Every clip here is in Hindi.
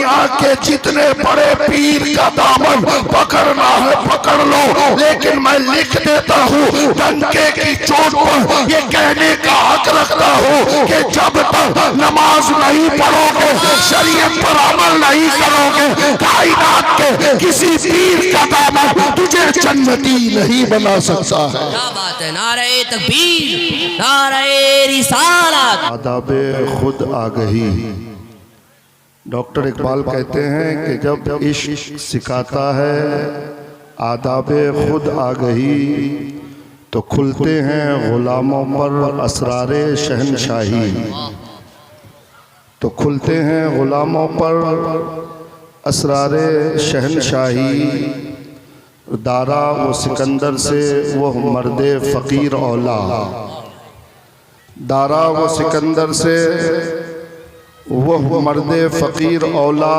दुनिया के जितने बड़े पीर का दामन पकड़ना है पकड़ लो, लेकिन मैं लिख देता हूँ डंके की चोट पर ये कहने का हक रखता हूँ कि जब तक नमाज नहीं पढ़ोगे, शरीयत पर अमल नहीं करोगे, कायनात के किसी पीर का दामन तुझे जन्नती नहीं बना सकता है। क्या बात है, नारे तकबीर, नारे रिसालत। आदाबे खुद आगही। डॉक्टर इकबाल कहते हैं कि जब इश्क सिखाता है आदाबे खुद आगही तो खुलते हैं गुलामों पर असरारे शहनशाही, तो खुलते हैं गुलामों पर असरारे शहनशाही। दारा वो सिकंदर से वो मर्दे फ़कीर औला, दारा वो सिकंदर से वो मर्दे फ़कीर औला,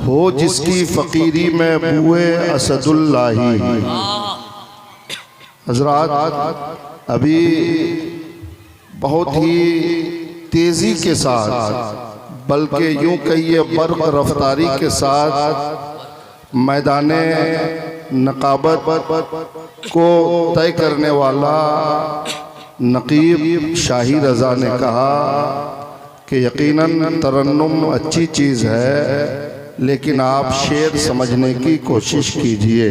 हो जिसकी फ़कीरी में बुए असदुल्लाही। हज़रात अभी बहुत ही तेज़ी के साथ, बल्कि यूँ कहिए बर्क़ रफ्तारी के साथ मैदाने नकाबत को तय करने वाला नकीब शाही रज़ा ने कहा कि यकीनन तरन्नुम अच्छी चीज़ है, लेकिन आप शेर समझने की कोशिश कीजिए।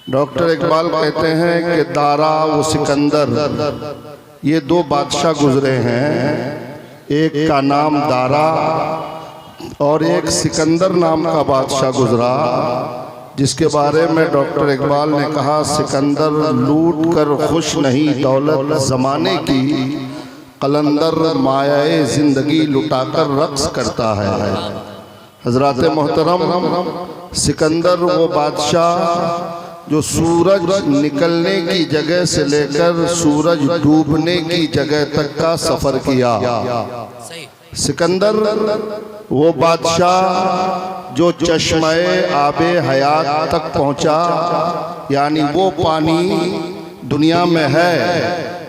डॉक्टर इकबाल कहते हैं कि दारा व सिकंदर ये दो बादशाह गुजरे हैं, एक का नाम दारा और एक सिकंदर नाम का बादशाह गुजरा, जिसके बारे में डॉक्टर इकबाल ने कहा सिकंदर लूट कर खुश नहीं दौलत ज़माने की, कलंदर मायाए ज़िंदगी लुटाकर रक्स करता है। हज़रात मोहतरम, सिकंदर वो बादशाह जो सूरज निकलने की जगह से लेकर सूरज डूबने की जगह तक का सफ़र किया। सिकंदर वो बादशाह जो चश्मे आबे हयात तक पहुँचा, यानी वो पानी दुनिया में है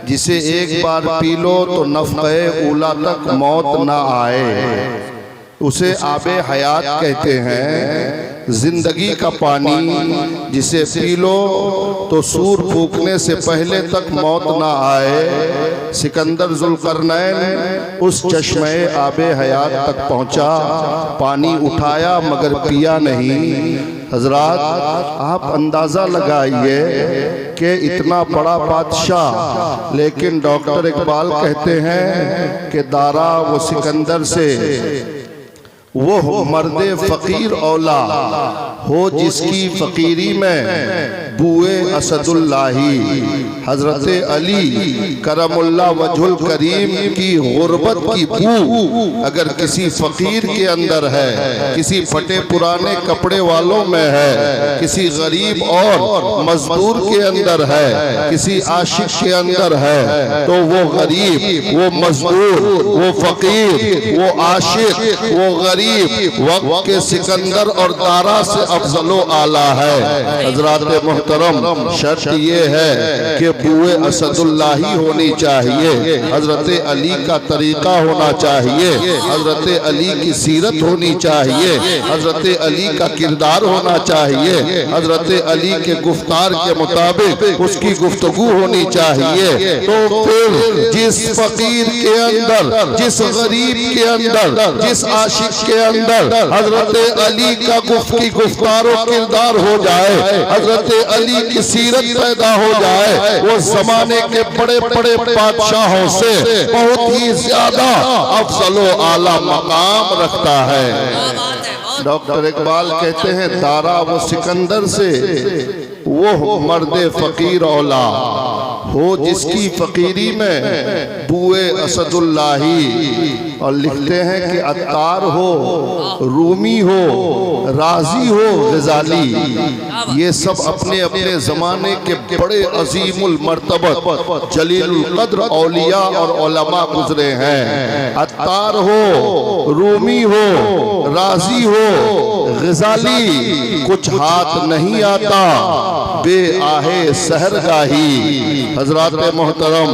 जिसे एक बार पी लो तो नफ़क़े ऊला तक मौत ना आए, उसे आबे हयात कहते हैं। जिंदगी का पानी जिसे पी लो तो सूर फूकने से पहले तक मौत ना आए। सिकंदर ज़ुल्क़रनैन उस चश्मे आबे हयात तक पहुँचा, पानी उठाया मगर पिया नहीं। हजरात आप अंदाज़ा लगाइए कि इतना बड़ा बादशाह, लेकिन डॉक्टर इकबाल कहते हैं कि दारा वो सिकंदर से वो मर्दे फ़कीर औला, हो जिसकी फ़कीरी में बुए असदुल्लाही। हज़रत अली करमुल्ला वजहुल करीम की गुर्बत की बू अगर किसी फ़कीर के अंदर है, किसी फटे पुराने कपड़े वालों में है, किसी गरीब और मजदूर के अंदर है, किसी आशिक के अंदर है, तो वो गरीब, वो मजदूर, वो फ़कीर, वो आशिक, वो गरीब वक्त के सिकंदर और दारा से अफजलो आला है। हजरात मोहतरम, शर्त ये है कि बुए असदुल्लाही होनी चाहिए, हजरत अली का तरीका होना चाहिए, हजरत अली की सीरत होनी चाहिए, हजरत अली का किरदार होना चाहिए, हजरत अली के गुफ्तार के मुताबिक उसकी गुफ्तगू होनी चाहिए। तो फिर जिस फकीर के अंदर, जिस गरीब के अंदर, जिस आशिक के अंदर हजरत अली का गुफ्तारो किरदार हो जाए, हजरत अली की सीरत पैदा हो जाए, वो जमाने के बड़े बड़े बादशाहों से बहुत ही ज्यादा अफजलो आला मकाम रखता है। डॉक्टर इकबाल कहते हैं दारा वो सिकंदर से वो मर्दे फ़कीर औला, हो जिसकी फ़कीरी में बुए असदुल्लाही। और लिखते हैं कि अत्तार हो, रूमी हो, राजी हो, गजाली, ये सब अपने अपने ज़माने के बड़े अजीमुल मर्तबत जलीलुल क़द्र औलिया और उलमा गुजरे हैं। अत्तार हो, रूमी हो, राजी हो, ग़ज़ाली कुछ हाथ नहीं आता बे आहे सहरगाही। हजरात मोहतरम,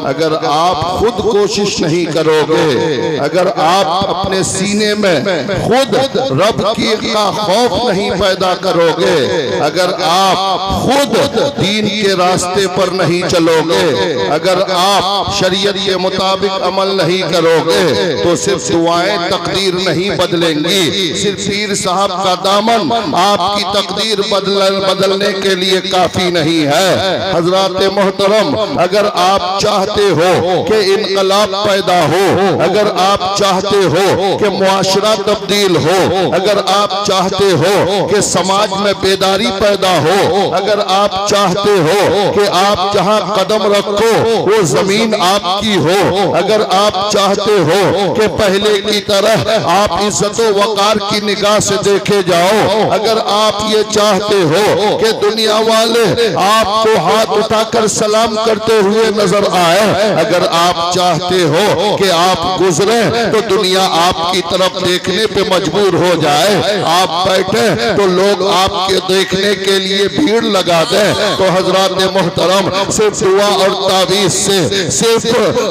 अगर आप खुद कोशिश नहीं करोगे, अगर आप अपने सीने में खुद रब की का खौफ नहीं पैदा करोगे, अगर आप खुद दीन के रास्ते पर नहीं चलोगे, अगर आप शरीयत के मुताबिक अमल नहीं करोगे, तो सिर्फ दुआएं तकदीर नहीं बदलेंगी, सिर्फ पीर साहब का दामन आपकी तकदीर बदलने के लिए काफी नहीं है। हजरात मोहतरम, अगर आप चाहते हो कि इनकलाब पैदा हो, अगर आप चाहते हो कि मुआशरा तब्दील हो, अगर आप चाहते हो कि समाज में बेदारी पैदा हो, अगर आप चाहते हो कि आप जहां कदम रखो वो जमीन आपकी हो, अगर आप चाहते हो कि पहले की तरह आप इज्जत व वकार की निगाह से देखे जाओ, अगर आप ये चाहते हो कि दुनिया वाले आपको हाथ उठाकर सलाम करते हुए नजर आए, अगर आप चाहते हो कि आप गुजरे तो दुनिया आपकी तरफ देखने पे मजबूर हो जाए, आप बैठे तो लोग आपके देखने के लिए भीड़ लगा दें, तो हजरात मोहतरम, सिर्फ दुआ और तावीज से, सिर्फ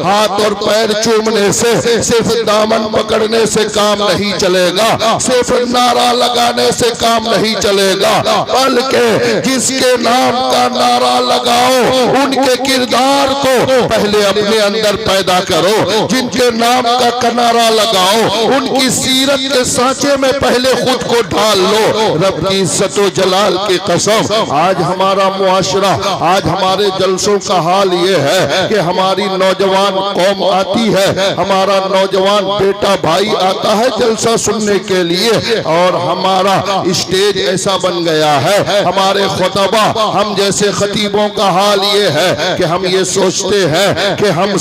हाथ और पैर चूमने से, सिर्फ दामन पकड़ने से काम नहीं चलेगा, सिर्फ नारा लगाने से काम नहीं चलेगा, बल्कि जिसके नाम का नारा लगाओ उनके किरदार को पहले अपने अंदर पैदा करो, जिनके नाम का नारा लगाओ उनकी सीरत के सांचे में पहले खुद को ढाल लो। रब की इज्जत व जलाल की कसम, आज हमारा मुआशरा, आज हमारे जलसों का हाल ये है कि हमारी नौजवान कौम आती है, हमारा नौजवान बेटा भाई आता है जलसा सुनने के लिए, और हमारा स्टेज ऐसा बन गया है, हमारे खुतबा, हम जैसे खतीबों का हाल ये है कि हम ये सोचते हैं कि हम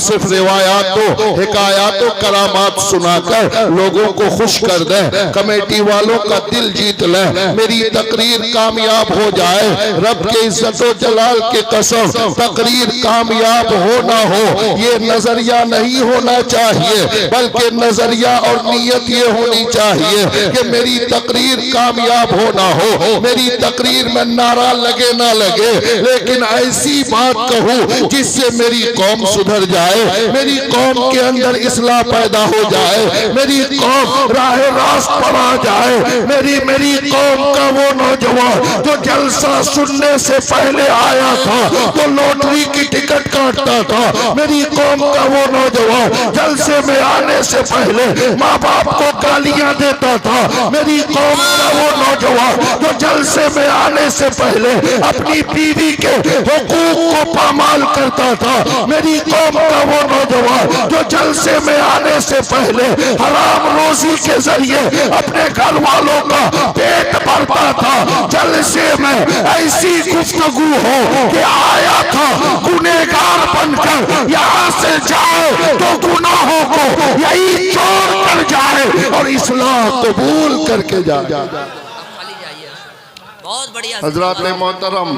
सिर्फ रिवायातों, हिकायातों, करामात सुनाकर लोगों को खुश कर दें, कमेटी वालों का दिल जीत लें, मेरी तकरीर कामयाब हो जाए। रब के इज्जत व जलाल की कसम, तकरीर कामयाब हो ना हो ये नजरिया नहीं होना चाहिए, बल्कि नजरिया और नीयत ये होनी चाहिए कि मेरी तकरीर कामयाब हो ना हो, मेरी तकरीर में नारा लगे ना लगे, लेकिन ऐसी बात कहूँ जिससे मेरी कौम सुधर जाए, मेरी कौम के अंदर इस्लाह पैदा हो जाए, मेरी कौम राह रास्त पर आ जाए, मेरी कौम का वो नौजवान जो जलसा सुनने से पहले आया था तो लॉटरी की टिकट काटता था, मेरी कौम का वो नौजवान जलसे में आने से पहले माँ बाप को गालियां देता था, मेरी कौम का वो नौजवान जो जलसे में आने से पहले अपनी बीवी के हुकूक को पामाल करता था, मेरी कौम का वो नौजवान जो जलसे में आने से पहले हराम रोजी के जरिए अपने घर वालों का पेट भरता था, जलसे में ऐसी गुफ्तगू हो कि आया था गुनहगार बनकर यहाँ से जाए तो गुनाहों को यही छोड़ कर जाए और इस्लाह कबूल करके जाए। बहुत बढ़िया। हजरात मोहतरम,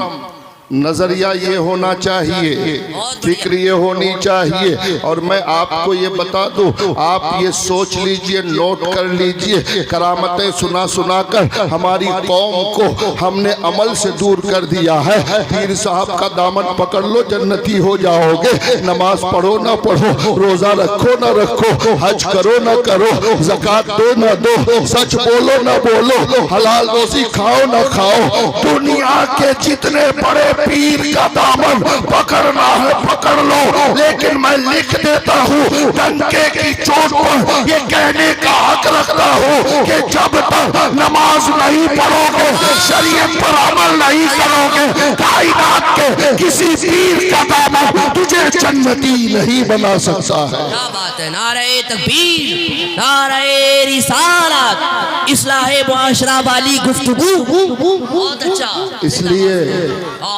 नजरिया ये होना चाहिए, फिक्र ये होनी चाहिए, और मैं आपको ये बता दूं, आप ये सोच लीजिए, नोट कर लीजिए, करामतें सुना सुना कर हमारी कौम को हमने अमल से दूर कर दिया है। पीर साहब का दामन पकड़ लो, जन्नती हो जाओगे, नमाज पढ़ो ना पढ़ो, रोजा रखो ना रखो, हज करो ना करो, ज़कात दो ना दो, सच बोलो ना बोलो, हलाल रोजी खाओ ना खाओ, दुनिया के जितने बड़े पीर का दामन पकड़ना है पकड़ लो, लेकिन मैं लिख देता हूँ डंके की चोट पर ये कहने का हक रखता हूँ कि जब तक नमाज नहीं पढ़ोगे, शरीयत पर अमल नहीं करोगे, कायनात के किसी पीर का दामन तुझे जन्नती नहीं बना सकता है। क्या बात है। नारे तकबीर, नारे रिसालत, इस्लाहे मुआशरा वाली गुफ्तगू, बहुत अच्छा। इसलिए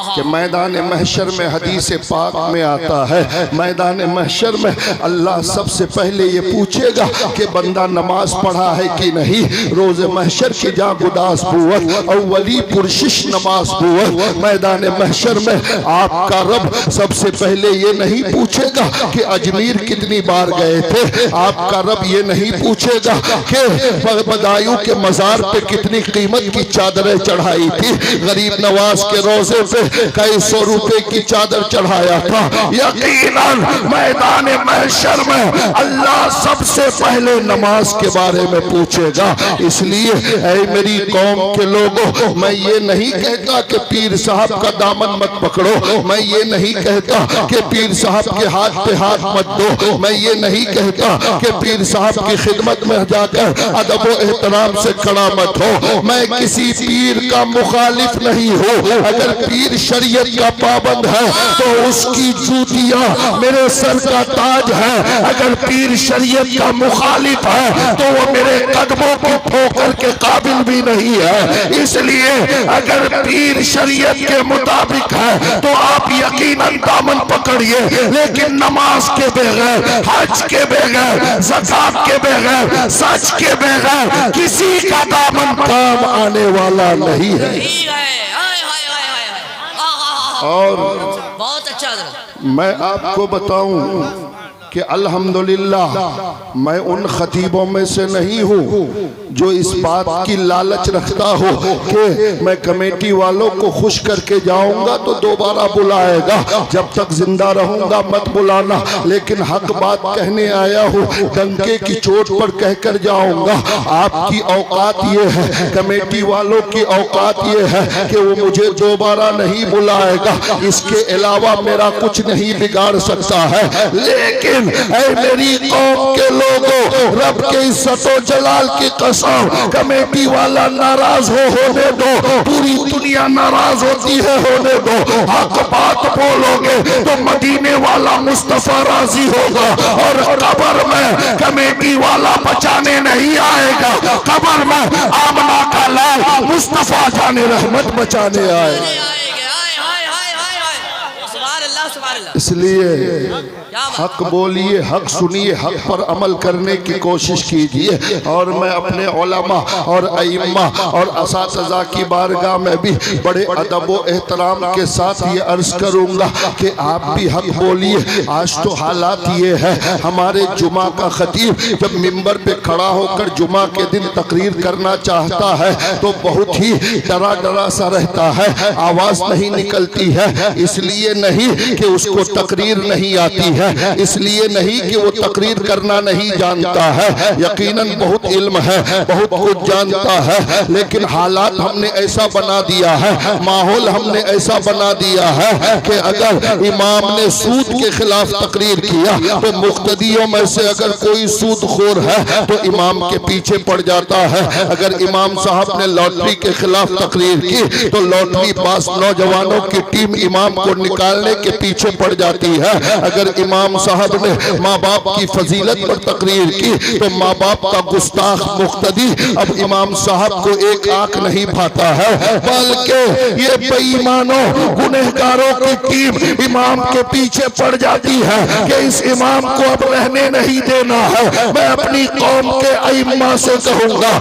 कि मैदान महशर में हदीस पाक में आता है, मैदान महशर में अल्लाह सबसे पहले ये पूछेगा कि बंदा नमाज पढ़ा है कि नहीं, रोजे महशर की जा गुदास बुवत अव्वली पुरशिश नमाज बुवत। मैदान महशर में आपका रब सबसे पहले ये नहीं पूछेगा कि अजमेर कितनी बार गए थे, आपका रब ये नहीं पूछेगा कि बदायूं के मजार पे कितनी कीमत की चादरें चढ़ाई थी, गरीब नवाज के रोजे पे कई 100 रुपए की चादर चढ़ाया था। यकीनन मैदान महशर में अल्लाह सबसे पहले नमाज के बारे में पूछेगा। इसलिए ऐ मेरी कौम के लोगों, मैं ये नहीं कहता कि पीर साहब का दामन मत पकड़ो, मैं ये नहीं कहता कि पीर साहब के हाथ पे हाथ मत दो, मैं ये नहीं कहता कि पीर साहब की खिदमत में जाकर अदब व एहतराम से खड़ा मत हो। मैं किसी पीर का मुखालिफ नहीं हूँ। अगर पीर शरीयत का पाबंद है तो उसकी जूतियां मेरे सर का ताज है। अगर पीर शरीयत का मुखालिफ है तो वो मेरे कदमों को ठोकर के काबिल भी नहीं है। इसलिए अगर पीर शरीयत के मुताबिक है तो आप यकीनन दामन पकड़िए, लेकिन नमाज के बगैर, हज के बगैर, ज़कात के बगैर, सच के बगैर किसी का दामन काम आने वाला नहीं है। और बहुत अच्छा मैं आपको बताऊं कि अल्हम्दुलिल्लाह मैं उन खतीबों में से नहीं हूँ जो इस बात की लालच रखता हो कि मैं कमेटी वालों को खुश करके जाऊंगा तो दोबारा बुलाएगा, जब तक जिंदा रहूंगा मत बुलाना। लेकिन हक बात कहने आया हूँ, डंके की चोट पर कहकर जाऊंगा। आपकी औकात ये है, कमेटी वालों की औकात ये है कि वो मुझे दोबारा नहीं बुलाएगा, इसके अलावा मेरा कुछ नहीं बिगाड़ सकता है। लेकिन ऐ मेरी कौम के लोगों, रब के इज्जत जलाल की कसम, कमेटी वाला नाराज होने दो, पूरी दुनिया नाराज होती है होने दो। हक बात बोलोगे तो मदीने वाला मुस्तफा राजी होगा, और कब्र में कमेटी वाला बचाने नहीं आएगा, कब्र में आमना का लाल मुस्तफा जाने रहमत बचाने आएगा। इसलिए हक बोलिए, हक सुनिए, हक पर अमल करने की कोशिश कीजिए। और मैं अपने उलमा और अइम्मा और असातिज़ा की बारगाह में भी बड़े अदब व एहतराम के साथ ये अर्ज करूँगा कि आप भी हक बोलिए। आज तो हालात ये है, हमारे जुमा का खतीब जब मिंबर पे खड़ा होकर जुमा के दिन तकरीर करना चाहता है तो बहुत ही डरा डरा सा रहता है, आवाज़ नहीं निकलती है। इसलिए नहीं कि उसको तकरीर नहीं आती है, इसलिए नहीं कि वो तकरीर करना नहीं जानता है, यकीनन बहुत इल्म है, बहुत कुछ जानता है, लेकिन हालात हमने ऐसा बना दिया है, माहौल हमने ऐसा बना दिया है कि अगर इमाम ने सूद के खिलाफ तकरीर किया तो मुक्तदियों में से अगर कोई सूदखोर है तो इमाम के पीछे पड़ जाता है। अगर इमाम साहब ने लॉटरी के खिलाफ तकरीर की तो लॉटरी पास नौजवानों की टीम इमाम को निकालने के पीछे पड़ जाती है। अगर इमाम साहब ने माँ बाप की फजीलत पर तकरीर की तो माँ बाप का गुस्ताख मुक्तदी अब इमाम साहब को एक आंख नहीं भाता है, बल्कि ये बेईमानों गुनहगारों की टीम इमाम के पीछे पड़ जाती है कि इस इमाम को अब रहने नहीं देना है। मैं अपनी कौम के अइम्मा से कहूँगा,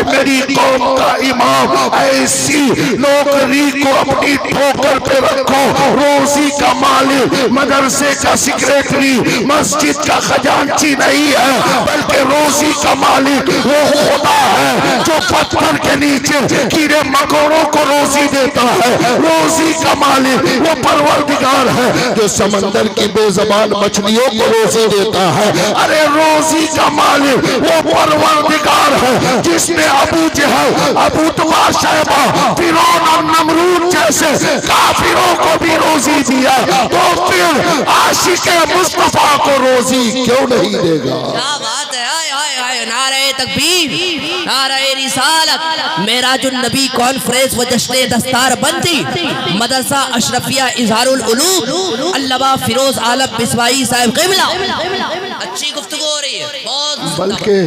मेरी कौम का इमाम ऐसी नौकरी को अपनी ठोकर पे रखो, रोजी का मालिक, मदरसे का सेक्रेटरी, मस्जिद का खजांची नहीं है, बल्कि रोजी का मालिक वो खुदा है जो पत्थर के नीचे कीड़े मकोड़ों को रोजी देता है। रोजी का मालिक वो परवरदिगार है जो समंदर की बेज़बान मछलियों को रोजी देता है। अरे रोजी का मालिक वो परवरदिगार है जिसने अबू जहल, अबू तबा, शैबा, फिरौन और नमरूद जैसे काफिरों को भी रोजी दिया, तो फिर आशिक़े मुस्तफा को रोजी क्यों नहीं देगा? क्या बात है, हाय हाय हाय, नारे तकबीर, नारे रिसालत, मेराजुन नबी कॉन्फ्रेंस व जश्न दस्तार बंदी, मदरसा अशरफिया इजहारुल उलूम, अल्लामा फिरोज आलम बिस्वाई साहब क़िबला। अच्छी गुफ्तगू हो रही है, बहुत बल्कि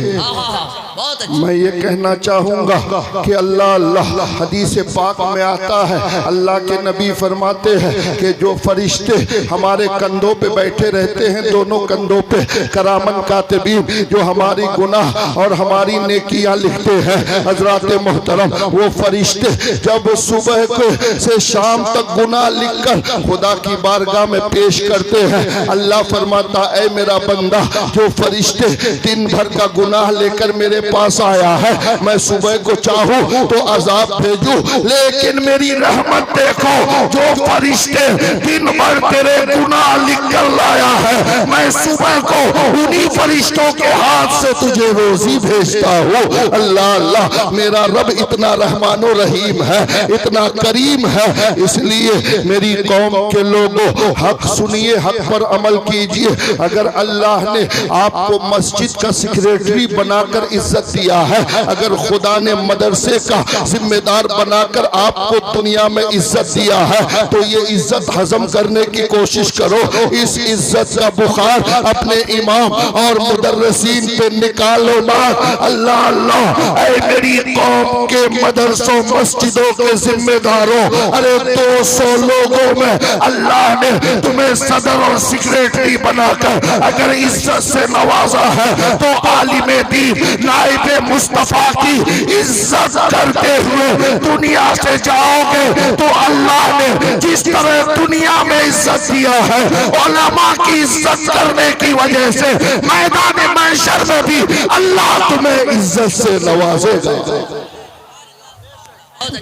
बहुत अच्छा। मैं ये कहना चाहूँगा कि अल्लाह अल्लाह हदीस पाक में आता है, अल्लाह के नबी फरमाते हैं कि जो फरिश्ते हमारे कंधों पे बैठे रहते हैं, दोनों कंधों पे करामन कातिबीन, जो हमारी गुनाह और हमारी नेकियां लिखते हैं, हजरात मोहतरम, वो फरिश्ते जब सुबह को से शाम तक गुनाह लिखकर खुदा की बारगाह में पेश करते हैं, अल्लाह फरमाता ऐ मेरा बंदा, जो फरिश्ते दिन भर का गुनाह लेकर मेरे पास आया है, मैं सुबह को चाहूं तो अजाब भेजूं, लेकिन मेरी रहमत देखो, जो फरिश्ते दिन भर तेरे गुनाह लिख कर लाया है, मैं सुबह को उन्हीं फरिश्तों के हाथ से तुझे रोजी भेजता हूँ। अल्लाह अल्लाह, मेरा रब इतना रहमानो रहीम है, इतना करीम है। इसलिए मेरी कौम के लोगों, हक सुनिए, हक पर अमल कीजिए। अगर अल्लाह ने आपको मस्जिद का सेक्रेटरी बनाकर इज्जत दिया है, अगर खुदा ने मदरसे का जिम्मेदार बनाकर आपको दुनिया में इज्जत दिया है, तो ये इज्जत हजम करने की कोशिश करो। इस इज्जत का बुखार अपने इमाम और मुदर्रिसीन पे निकालो ना। अल्लाह अल्लाह, ऐ मेरी कौम के मदरसों मस्जिदों के जिम्मेदारों, अरे 200 लोगों में अल्लाह ने तुम्हें सदर और सेक्रेटरी बनाकर अगर इज्जत से नवाजा है, तो आलिमे दीन नाइबे मुस्तफा की इज्जत करते हुए दुनिया से जाओगे, तो अल्लाह ने जिस तरह दुनिया में इज्जत दिया है, उलमा की इज्जत करने की वजह से मैदान महशर में भी अल्लाह तुम्हें इज्जत से नवाजेगा।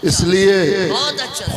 इसलिए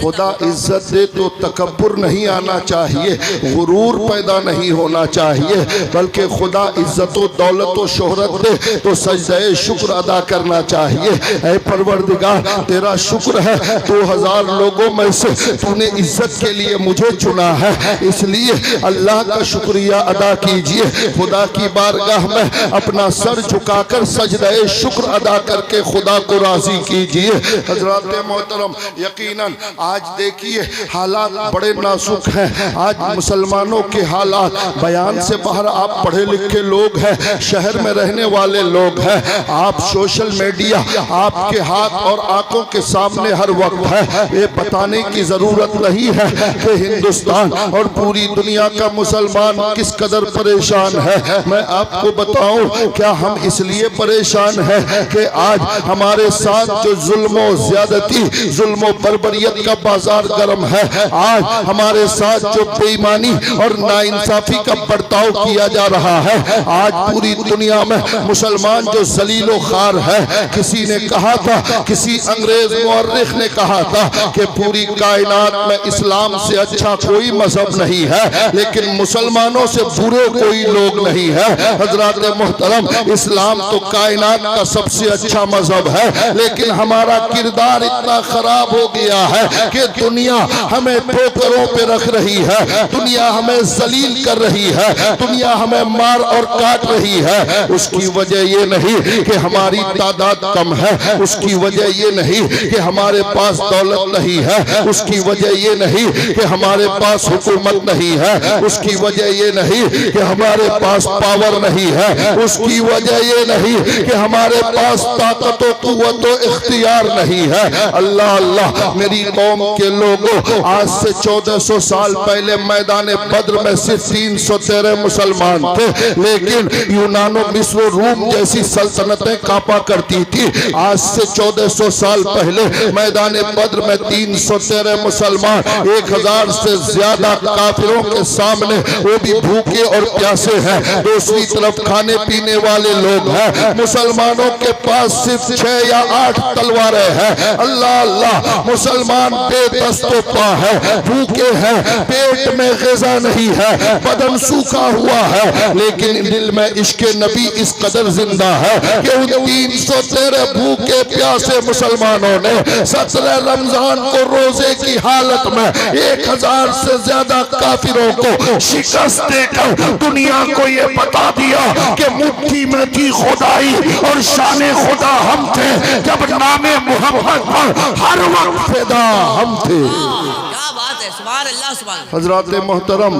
खुदा इज्जत दे तो तकब्बुर नहीं आना चाहिए, गुरूर पैदा नहीं होना चाहिए, बल्कि खुदा इज्जत व दौलत व शोहरत दे तो सजदे शुक्र अदा करना चाहिए। ऐ परवरदिगार, तेरा शुक्र है 2000 लोगों में से तूने इज्जत के लिए मुझे चुना है, इसलिए अल्लाह का शुक्रिया अदा कीजिए। खुदा की बारगाह में अपना सर झुकाकर सजदे शुक्र अदा करके खुदा को राजी कीजिए। हजरत मोहतरम, यकीनन आज देखिए हालात बड़े नाजुक हैं। आज मुसलमानों के हालात बयान से बाहर, आप पढ़े लिखे लोग हैं, शहर में रहने वाले लोग हैं, आप सोशल मीडिया आपके हाथ और आंखों के सामने हर वक्त है। ये बताने की जरूरत नहीं है कि हिंदुस्तान और पूरी दुनिया का मुसलमान किस कदर परेशान है। मैं आपको बताऊं, क्या हम इसलिए परेशान हैं कि आज हमारे साथ जो जुल्म ज्यादा जुल्म बर्बरियत का बाजार गर्म है, आज हमारे साथ जो बेईमानी और नाइंसाफी का बर्ताव किया जा रहा है, आज पूरी दुनिया में मुसलमान जो जलीलो खार है। किसी ने कहा था, किसी अंग्रेज मुअर्रिख ने कहा था कि पूरी कायनात में इस्लाम से अच्छा कोई मजहब नहीं है, लेकिन मुसलमानों से बुरे कोई लोग नहीं है। हजरात मोहतरम, इस्लाम तो कायनात का सबसे अच्छा मजहब है, लेकिन हमारा किरदार इतना खराब हो गया है कि दुनिया हमें ठोकरों पे रख रही है, दुनिया हमें जलील कर रही है, दुनिया हमें मार और काट रही है। उसकी वजह ये नहीं कि हमारी तादाद कम है, उसकी वजह ये नहीं कि हमारे पास दौलत नहीं है, उसकी वजह ये नहीं कि हमारे पास हुकूमत नहीं है, उसकी वजह ये नहीं कि हमारे पास पावर नहीं है, उसकी वजह ये नहीं कि हमारे पास ताकत व कुव्वत व इख्तियार नहीं है। अल्लाह अल्लाह, मेरी कौम के लोगों, आज से 1400 साल पहले मैदान बद्र में सिर्फ 313 मुसलमान थे, लेकिन यूनानो मिस्र रूम जैसी सल्तनतें कांपा करती थी। आज से 1400 साल पहले मैदान बद्र में 313 मुसलमान 1000 से ज्यादा काफिरों के सामने, वो भी भूखे और प्यासे हैं, दूसरी तरफ खाने पीने वाले लोग हैं। मुसलमानों के पास सिर्फ 6 या 8 तलवारें हैं। अल्लाह अल्लाह, मुसलमान बेदस्तोपा है, भूखे हैं, पेट में ग़िज़ा नहीं है, बदन सूखा हुआ है, लेकिन दिल में इश्क़ नबी इस कदर जिंदा है कि उन 313 भूखे प्यासे मुसलमानों ने 17 रमजान को रोजे की हालत में 1000 से ज्यादा काफिरों को शिकस्त देकर दुनिया को ये बता दिया कि मुट्ठी में थी खुदाई और शाने खुदा हम थे, जब नामे मोहम्मद पर हर वक्त फिदा हम थे। क्या बात बात है, सुभान अल्लाह सुभान। हजरत मोहतरम,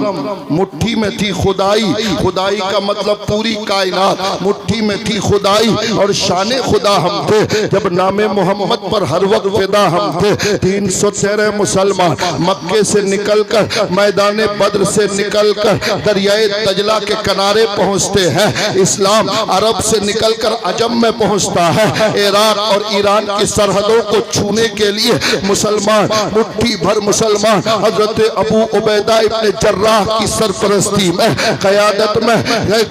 मुट्ठी में थी खुदाई, खुदाई का मतलब पूरी कायनात, मुट्ठी में थी खुदाई और शान खुदा हम थे जब नामे मोहम्मद पर हर वक्त फिदा हम थे। 313 मुसलमान मक्के से निकलकर मैदान बद्र से निकलकर दरियाए दजला के किनारे पहुंचते हैं। इस्लाम अरब से निकलकर अजम में पहुंचता है। इराक और ईरान की सरहदों को छूने के लिए मुसलमान, मुट्ठी भर मुसलमान हजरत अबू उबैदा इब्ने जर्राह की सरपरस्ती में, क़यादत में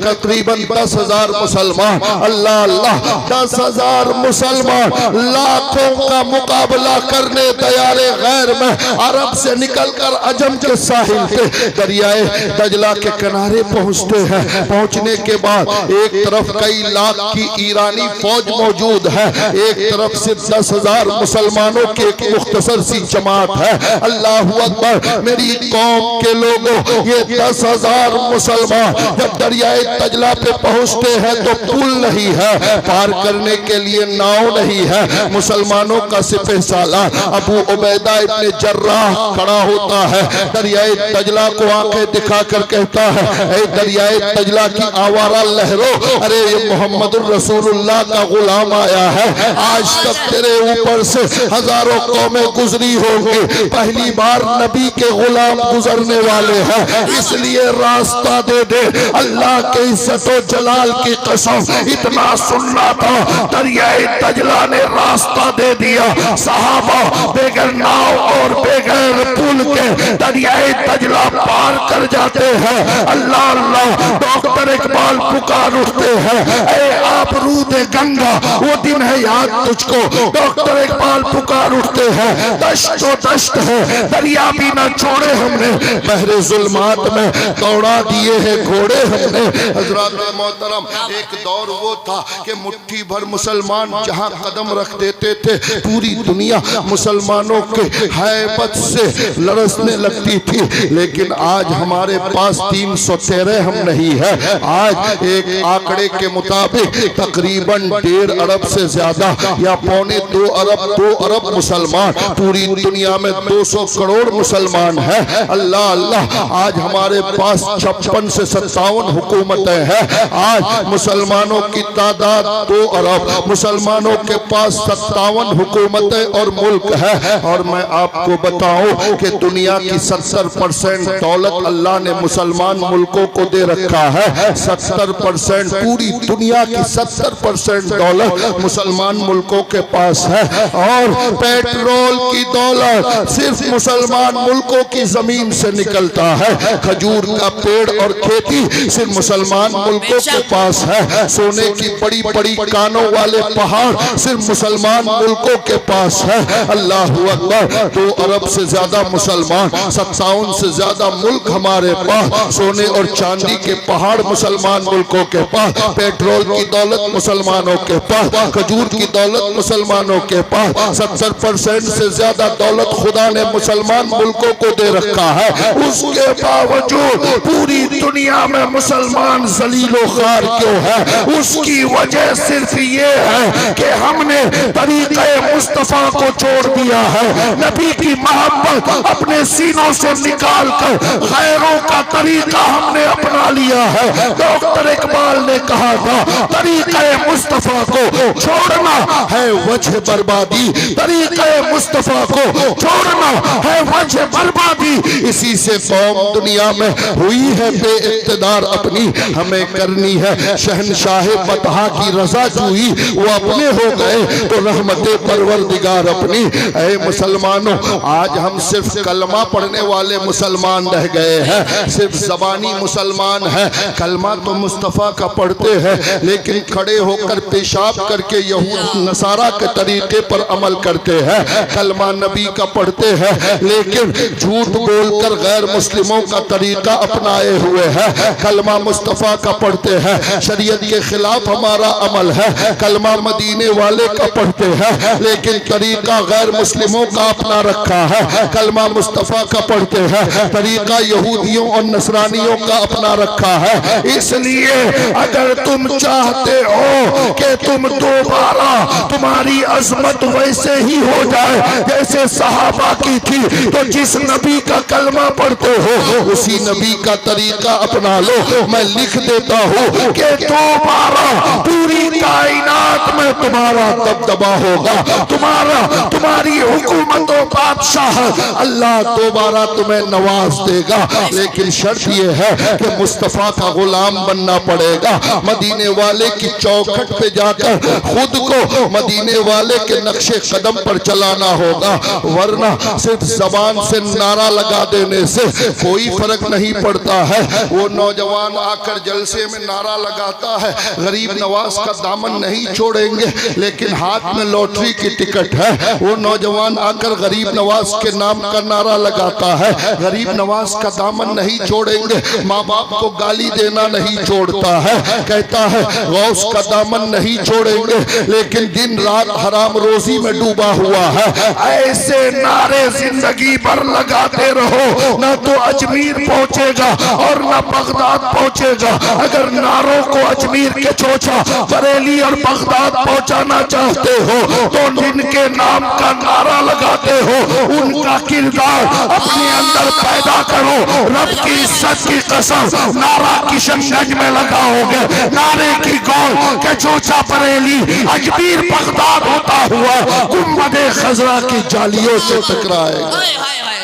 तकरीबन 10,000 मुसलमान, अल्लाह अल्लाह, 10,000 मुसलमान लाखों का मुकाबला करने तैयारे गैर में अरब से निकलकर अजम के साहिल पे दरियाए दजला के किनारे पहुंचते हैं। पहुंचने के बाद एक तरफ कई लाख की ईरानी फौज मौजूद है, एक तरफ से 10,000 मुसलमानों की एक मुख्तसर सी जमात है। अल्लाह अकबर, मेरी कौम के लोगों, ये 10,000 मुसलमान जब दरियाए दजला पे पहुंचते हैं तो पुल नहीं है, पार करने के लिए नाव नहीं है। मुसलमानों का सिपह सालार अबू उबैदा इब्ने जर्राह खड़ा होता है, दरियाए दजला को आंखें दिखाकर कहता है, ऐ दरियाए दजला की आवारा लहरों, अरे ये मोहम्मदुर रसूलुल्लाह का गुलाम आया है। आज तक तेरे ऊपर से हजारों कौमें गुजरी होंगी, पहली बार नबी के गुलाम गुजरने वाले हैं, इसलिए रास्ता दे दे। अल्लाह के इज्जत और जलाल की कसम, इतना सुनना था, दरियाए दजला ने रास्ता दे दिया। सहाबा बेगर नाव और बेगर पुल के दरियाए दजला पार कर जाते हैं। अल्लाह अल्लाह, डॉक्टर इकबाल पुकार उठते हैं, ऐ आप रूद गंगा, वो दिन है याद तुझको। डॉक्टर इकबाल पुकार उठते हैं, दश्तो दश्त है, दरिया भी न छोड़े हमने, बहरे जुल्मात में दौड़ा दिए हैं घोड़े हमने। हजरत मोहतरम, एक दौर वो था कि मुट्ठी भर मुसलमान जहां कदम रख देते थे पूरी दुनिया मुसलमानों के हैबत से लरसने लगती थी। लेकिन आज हमारे पास 313 हम नहीं है। आज एक आंकड़े के मुताबिक तकरीबन 1.5 अरब से ज्यादा या 2 अरब मुसलमान, पूरी दुनिया में 200 करोड़ मुसलमान है। अल्लाह अल्लाह, आज हमारे पास 56 से 57 हुकूमतें हैं। आज मुसलमानों की तादाद 2 अरब, मुसलमानों के पास 57 हुकूमतें और मुल्क है। और मैं आपको बताऊं कि दुनिया की 70% दौलत अल्लाह ने मुसलमान मुल्कों को दे रखा है। 70% पूरी दुनिया की 70% दौलत मुसलमान मुल्कों के पास है। और पेट्रोल की दौलत सिर्फ मुसलमान मुल्कों की जमीन से निकलता है। खजूर का पेड़ और खेती सिर्फ मुसलमान मुल्कों के पास है। सोने की बड़ी बड़ी कानों वाले पहाड़ सिर्फ मुसलमान मुल्कों के पास है। अल्लाह अकबर, 2 अरब से ज्यादा मुसलमान, 57 से ज्यादा मुल्क हमारे पास, सोने और चांदी के पहाड़ मुसलमान मुल्कों के पास, पेट्रोल की दौलत मुसलमानों के पास, खजूर की दौलत मुसलमानों के पास। 70% से ज्यादा दौलत खुदा ने मुसलमान मुल्कों को दे रखा है। उसके बावजूद पूरी दुनिया में मुसलमान जलीलो खार क्यों है? उसकी वजह सिर्फ ये है कि हमने तरीक़े मुस्तफा को छोड़ दिया है। नबी की मोहब्बत अपने सीनों से निकाल कर गैरों का तरीका हमने अपना लिया है। डॉक्टर इकबाल ने कहा था, तरीक़े मुस्तफा को छोड़ना है वजह बर्बादी, तरीक़े मुस्तफा को छोड़ना है वजह बर्बादी। इसी से कौम दुनिया में हुई है बेइक़्तिदार, अपनी हमें करनी है शहनशाह बतहा की रजा जुई, वो अपने हो गए तो रहमते परवरदिगार अपनी। ऐ मुसलमानों, आज हम सिर्फ कलमा पढ़ने वाले मुसलमान रह गए हैं, सिर्फ ज़बानी मुसलमान हैं। कलमा तो मुस्तफ़ा का पढ़ते हैं, लेकिन खड़े होकर पेशाब करके यहूद नसारा के तरीके पर अमल करते हैं। कलमा नबी का पढ़ते हैं, लेकिन झूठ बोलकर गैर मुस्लिमों का तरीका अपनाए हुए हैं। कलमा मुस्तफ़ा का पढ़ते हैं, शरीयत के खिलाफ हमारा अमल है। कलमा मदीने वाले का पढ़ते हैं, लेकिन तरीका गैर मुस्लिमों का अपना रखा है। कलमा मुस्तफ़ा का पढ़ते हैं, तरीका यहूदियों और नसरानियों का अपना रखा है। इसलिए अगर तुम चाहते हो कि तुम दोबारा तुम्हारी अजमत वैसे ही हो जाए जैसे सहाबा की थी, तो तो जिस नबी का कलमा पढ़ते हो उसी नबी का तरीका अपना लो। मैं लिख देता हूँ कि दोबारा पूरी कायनात में तुम्हारा दबदबा होगा, तुम्हारी हुकूमत और बादशाह अल्लाह दोबारा तुम्हें नवाज देगा। लेकिन शर्त यह है कि मुस्तफा का गुलाम बनना पड़ेगा। मदीने वाले की चौखट पे जाकर खुद को मदीने वाले के नक्शे कदम पर चलाना होगा, वरना सिर्फ जबान से नारा लगा देने से कोई फर्क नहीं पड़ता है। वो नौजवान आकर जलसे में नारा लगाता है, गरीब नवाज का दामन नहीं छोड़ेंगे, लेकिन हाथ में लॉटरी की टिकट है। वो नौजवान आकर गरीब नवाज के नाम का नारा लगाता है, गरीब नवाज का दामन नहीं छोड़ेंगे, माँ बाप को गाली देना नहीं छोड़ता है, कहता है गौस का दामन नहीं छोड़ेंगे, लेकिन दिन रात हराम रोजी में डूबा हुआ है। ऐसे नारे जिंदगी भर लगाते रहो, ना तो अजमीर पहुंचेगा और ना बगदाद पहुंचेगा। अगर नारों को अजमीर के चोचा बरेली और बगदाद पहुंचाना चाहते हो तो जिनके नाम का नारा लगाते हो उनका किरदार अपने अंदर पैदा करो। रब की इज्जत की कसम नारा किशनगंज में लगाओगे, नारे की गौर के चोचा बरेली अजमीर बगदाद होता हुआ गुंबदे खजरा की जालियों से टकराएगा।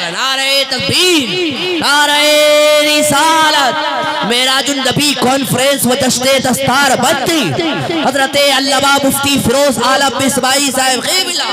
नारे तकबीर, नारे रिसालत, मेराजुन नबी कॉन्फ्रेंस व जश्न दस्तार बंदी हजरत अल्लामा मुफ्ती फिरोज आलम बिस्माई साहब क़िबला।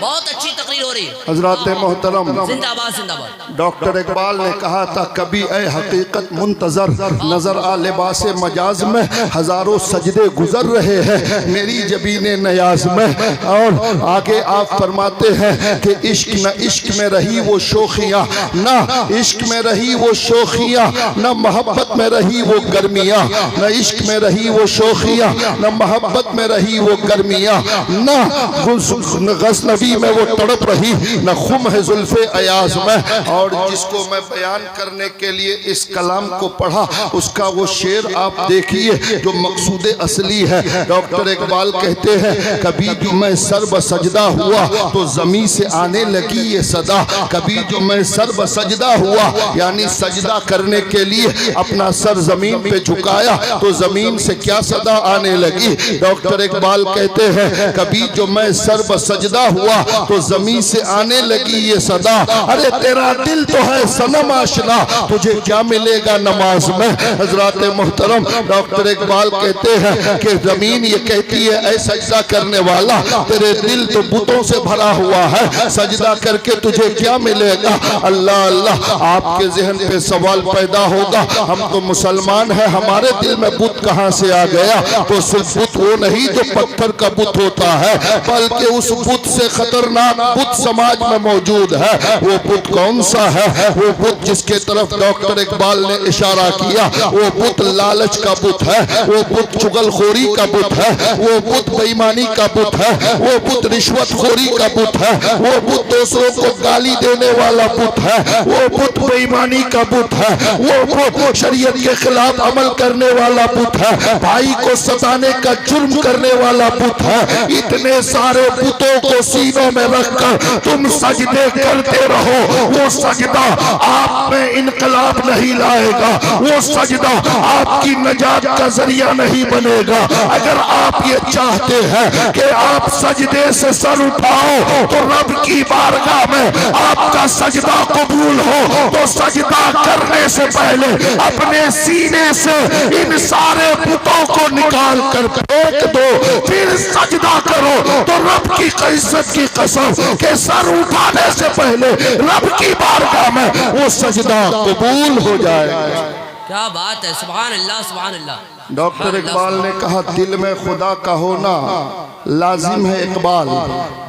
बहुत अच्छी तकरीर हो रही है हजरत मोहतरम। जिंदाबाद जिंदाबाद। डॉक्टर इकबाल ने कहा था कभी ए हकीकत मुंतजर नजर आ लिबास मजाज में हजारों सजदे गुजर रहे हैं मेरी जबीने नयाज में। और आगे आप फरमाते हैं कि इश्क न इश्क में रही वो शोखियाँ, न इश्क में रही वो शोखियाँ, न मोहब्बत में रही वो गर्मियाँ, न इश्क में रही वो शोखियाँ, न मोहब्बत में रही वो गर्मियाँ, न गज़नबी में वो तड़प रही, न खुम है जुल्फे अयाज में। और जिसको मैं बयान करने के लिए इस कलाम को पढ़ा उसका वो शेर आप देखिए जो मकसूद असली है। डॉक्टर इकबाल कहते हैं कभी जो मैं सर बसजदा हुआ तो जमीन से आने लगी ये सदा, कभी जो मैं सर बसजदा हुआ यानी सजदा करने के लिए अपना सर जमीन पे झुकाया तो जमीन से क्या सदा आने लगी। डॉक्टर इकबाल कहते हैं कभी जो मैं सर बसजदा हुआ तो जमीन से आने लगी ये सदा, अरे तेरा दिल तो है सनम आशना तुझे क्या मिलेगा नमाज में। हजरत मोहतरम डॉक्टर इकबाल कहते हैं कि जमीन ये कहती है ऐ सजदा करने वाला तेरे दिल तो बुतों से भरा हुआ है, सजदा करके तुझे क्या मिलेगा। अल्लाह अल्लाह आपके जहन पे सवाल पैदा होगा हम तो मुसलमान हैं हमारे दिल में बुत कहाँ से आ गया। तो सिर्फ बुत वो नहीं जो पत्थर का बुत होता है बल्कि उस बुत से खतरनाक बुत समाज में मौजूद है। वो बुत कौन सा है? वो बुत जिसके तरफ डॉक्टर इकबाल ने इशारा किया वो बुत लालच का बुत है, वो बुत चुगलखोरी का बुत है, वो बुत बेईमानी का बुत है, वो बुत रिश्वतखोरी का बुत है, वो बुत दूसरों को गाली देने वाला बुत है, वो बुत बेईमानी का बुत है, वो बुत शरीयत के खिलाफ अमल करने वाला बुत है, भाई को सताने का जुर्म करने वाला बुत है। इतने सारे बुतों को सीनों में रखकर तुम सजदे करते रहो, वो सजदा आप में इनकलाब नहीं लाएगा, वो सजदा आपकी नजात का जरिया नहीं बनेगा। अगर आप ये चाहते हैं कि आप सजदे से सर उठाओ तो रब की बारगाह में आपका सजदा कबूल हो तो सजदा करने से पहले अपने सीने से इन सारे बुतों को निकाल कर फेंक दो, फिर सजदा करो तो रब की इज्जत की कसम के सर उठाने से पहले रब की बारगाह में वो सजदा कबूल हो जाएगा। क्या बात है, सुभान अल्लाह सुभान अल्लाह। डॉक्टर इकबाल ने कहा दिल में खुदा का होना लाजिम है इकबाल,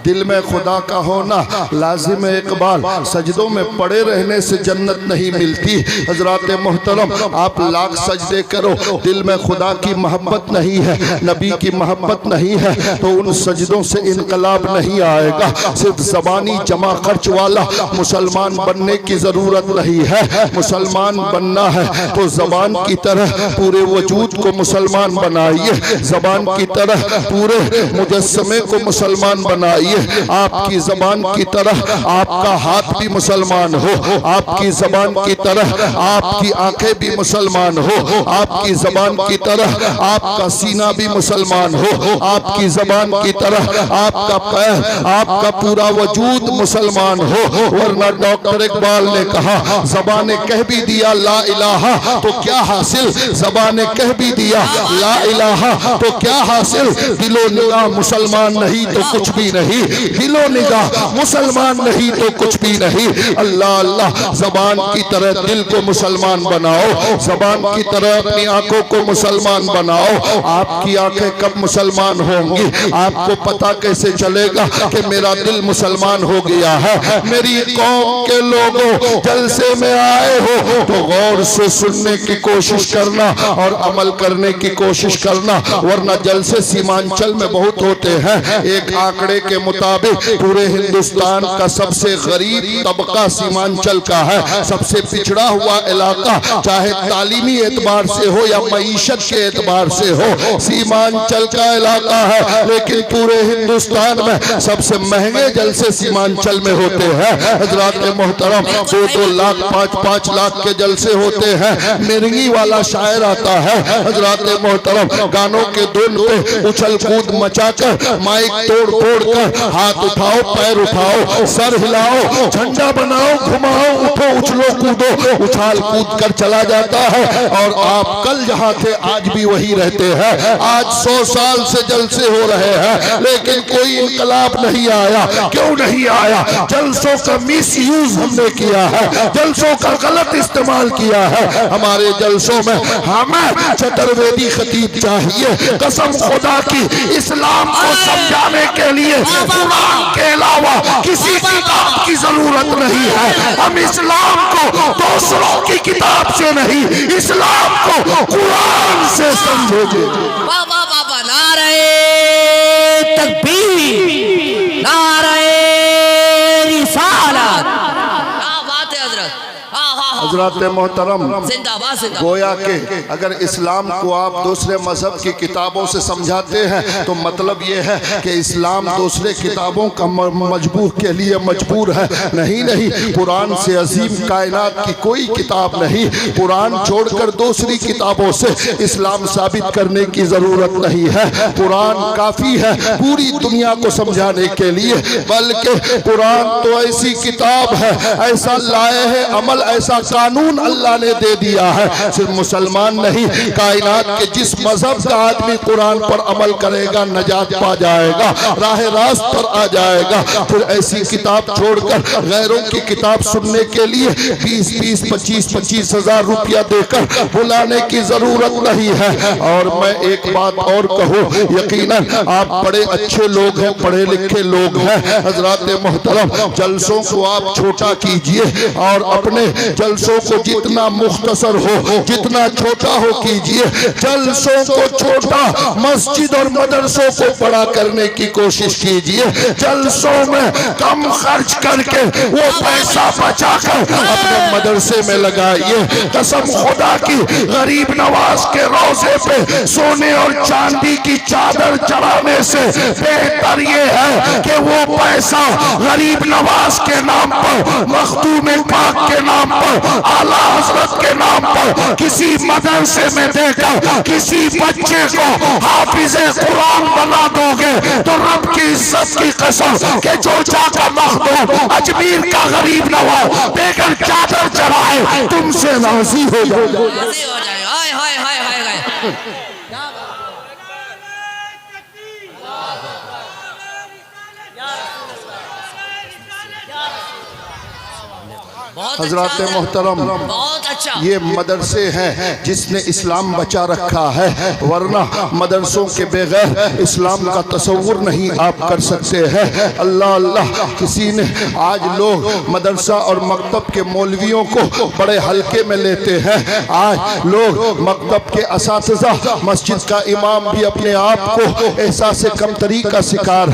दिल में खुदा का होना लाजिम है इकबाल, सजदों में पड़े रहने से जन्नत नहीं मिलती। हजरात मोहतरम आप लाख सजदे करो दिल में खुदा की मोहब्बत नहीं है, नबी की मोहब्बत नहीं है तो उन सजदों से इनकलाब नहीं आएगा। सिर्फ ज़बानी जमा खर्च वाला मुसलमान बनने की ज़रूरत नहीं है, मुसलमान बनना है तो ज़बान की तरह पूरे वजूद को मुसलमान बनाइए, ज़बान की तरह पूरे मुजस्समे को मुसलमान बनाइए। आपकी ज़बान की तरह आपका हाथ भी मुसलमान हो, आपकी ज़बान की तरह आपकी आंखें भी मुसलमान हो, आपकी ज़बान की तरह आपका सीना भी मुसलमान हो, आपकी ज़बान की तरह आपका पैर, आपका पूरा वजूद मुसलमान हो। वरना डॉक्टर इकबाल ने कहा, ज़बान ने कह भी दिया ला इलाहा तो क्या हासिल, ज़बान ने कह भी दिया ला इलाहा तो क्या हासिल, दिलो निगाह मुसलमान नहीं तो कुछ भी नहीं, दिलो निगाह मुसलमान नहीं तो कुछ भी नहीं। अल्लाह अल्लाह, ज़बान की तरह दिल को मुसलमान बनाओ, ज़बान की तरह अपनी आंखों को मुसलमान बनाओ। आपकी आंखें कब मुसलमान होंगी, आपको पता कैसे चलेगा कि मेरा दिल मुसलमान हो गया है। मेरी कौम के लोगों, जलसे में आए हो तो गौर से सुनने की कोशिश करना और अमल करने की कोशिश करना, वरना जलसे सीमांचल में बहुत होते हैं। एक आंकड़े के मुताबिक पूरे हिंदुस्तान का सबसे गरीब तबका सीमांचल का है, सबसे पिछड़ा हुआ इलाका, चाहे तालीमी एतबार से हो या मईशत के एतबार से हो, सीमांचल का इलाका है। लेकिन पूरे हिंदुस्तान में सबसे महंगे जलसे सीमांचल में होते हैं। हजरात मोहतरम, 2-2 लाख 5-5 लाख के जलसे होते हैं। मिर्गी वाला शायर आता है, हजरात मोहतरम, गानों के धुन पे उछल कूद मचाकर, माइक तोड़ तोड़ कर, हाथ उठाओ पैर उठाओ सर हिलाओ, झंडा बनाओ घुमाओ उठो उछलो कूदो, उछाल कूद कर चला जाता है। और आप कल जहाँ थे आज भी वही रहते हैं। आज 100 साल से जलसे हो रहे हैं लेकिन कोई इनकलाब नहीं आया। क्यों नहीं आया? जलसों का मिस यूज हमने किया है, जलसों का गलत इस्तेमाल किया है। हमारे जलसों में हमें चतुर्वेदी खतीब चाहिए। कसम खुदा की, इस्लाम को समझाने के लिए कुरान के अलावा किसी किताब की जरूरत नहीं है। हम इस्लाम को दूसरों की किताब से नहीं, इस्लाम को कुरान से समझेंगे। बाबा बाबा, नारे तकबीर, नारे रिसालत। क्या बात है हजरत। हजरत मोहतरम, जिंदाबाद जिंदाबाद। गोया के अगर इस्लाम को आप दूसरे मजहब की किताबों से समझाते हैं तो मतलब ये है कि इस्लाम दूसरे किताबों का मजबूर के लिए मजबूर है। नहीं नहीं, कुरान से अजीम कायनात की कोई किताब नहीं। कुरान छोड़कर दूसरी किताबों से इस्लाम साबित करने की जरूरत नहीं है। कुरान काफी है पूरी दुनिया को समझाने के लिए। बल्कि कुरान तो ऐसी किताब है, ऐसा लाए है अमल, ऐसा कानून अल्लाह ने दे दिया है। सिर्फ मुसलमान नहीं, कायनात के जिस मजहब का आदमी कुरान पर अमल करेगा नजात पा जाएगा, राह रास्त पर आ जाएगा। फिर ऐसी किताब छोड़कर गैरों की किताब सुनने के लिए 20-20, 25-25 हजार रुपया देकर बुलाने की जरूरत नहीं है। और मैं एक बात और कहूँ, यकीनन आप बड़े अच्छे लोग हैं, पढ़े लिखे लोग हैं। हजरात मोहतरम, जलसों को आप छोटा कीजिए और अपने जलसों को जितना मुख्तसर हो, जितना छोटा हो कीजिए। जलसों को छोटा, मस्जिद और मदरसों को बड़ा करने की कोशिश कीजिए। जलसों में कम खर्च करके वो पैसा बचाकर अपने मदरसे में लगाइए। कसम खुदा की, गरीब नवाज के रोजे पे सोने और चांदी की चादर चढ़ाने से बेहतर ये है कि वो पैसा गरीब नवाज के नाम पर, मखदूम पाक के नाम पर, आला हजरत के नाम पर किसी मदरसे में देकर किसी बच्चे को हाफिज़े कुरान बना दोगे तो रब की इज्जत की कसम के जो जाकर मखदूम अजमेर का गरीब नवाज देकर चादर चढ़ाए तुमसे राजी हो जाए। हाय हाय हाय हाय। हजरात मोहतरम, बहुत अच्छा। ये मदरसे हैं जिसने इस्लाम बचा रखा है, वरना मदरसों के बगैर इस्लाम का तस्वुर नहीं आप कर सकते हैं। अल्लाह अल्लाह, किसी ने आज लोग मदरसा और मकतब के मौलवियों को बड़े हल्के में लेते हैं। आज लोग मकतब के असातिज़ा, मस्जिद का इमाम भी अपने आप को एहसास कमतरी का शिकार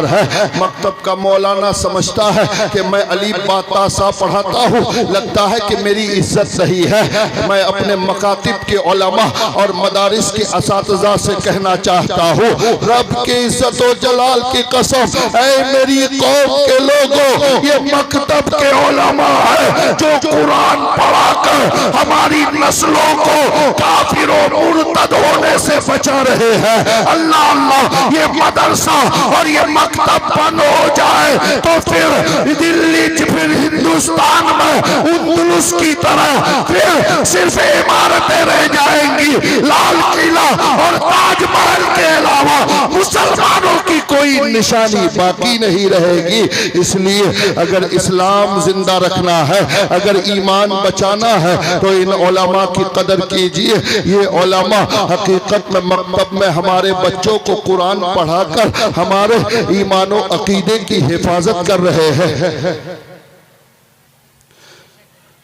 है। मकतब का मौलाना समझता है कि मैं अली बाता सा पढ़ाता हूँ, लगता है कि मेरी इज्जत नसीहत नहीं है। मैं अपने मकातिब के उलमा और मदारिस के असातिज़ा से कहना चाहता हूँ, रब के इज्जत और जलाल की कसम, ऐ मेरी कौम के लोगों, ये मकतब के उलमा है जो कुरान पढ़ाकर हमारी नस्लों को काफिरों मुर्तद होने से बचा रहे हैं। अल्लाह अल्लाह, ये मदरसा और ये मकतब बंद हो जाए तो फिर दिल्ली, फिर हिंदुस्तान में उंदुलुस की तरह फिर सिर्फ इमारतें रह जाएंगी। लाल किला और ताजमहल के अलावा मुसलमानों की कोई निशानी बाकी नहीं रहेगी। इसलिए अगर इस्लाम जिंदा रखना है, अगर ईमान बचाना है, तो इन उलमा की कदर कीजिए। ये उलमा हकीकत में मकतब में हमारे बच्चों को कुरान पढ़ाकर हमारे ईमान और अकीदे की हिफाजत कर रहे हैं,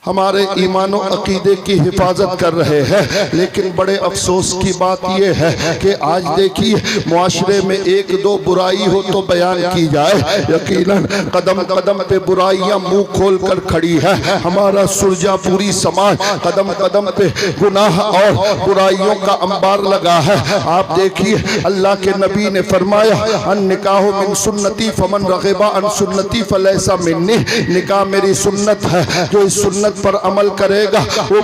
हमारे ईमान और अकीदे की हिफाजत कर रहे हैं। लेकिन बड़े अफसोस की बात यह है कि आज देखिए मुआशरे में एक दो बुराई हो तो बयान की जाए, यकीनन कदम कदम पे बुराइयां मुंह खोल कर खड़ी है। हमारा सुरजापुरी समाज कदम कदम पे गुनाह और बुराइयों का अंबार लगा है। आप देखिए अल्लाह के नबी ने फरमाया, अन निकाह मिन सुन्नती फमन रग़िबा अन सुन्नती फलैसा मिन्नी, निकाह मेरी सुन्नत है, जो इस सुन्नत पर अमल करेगा वो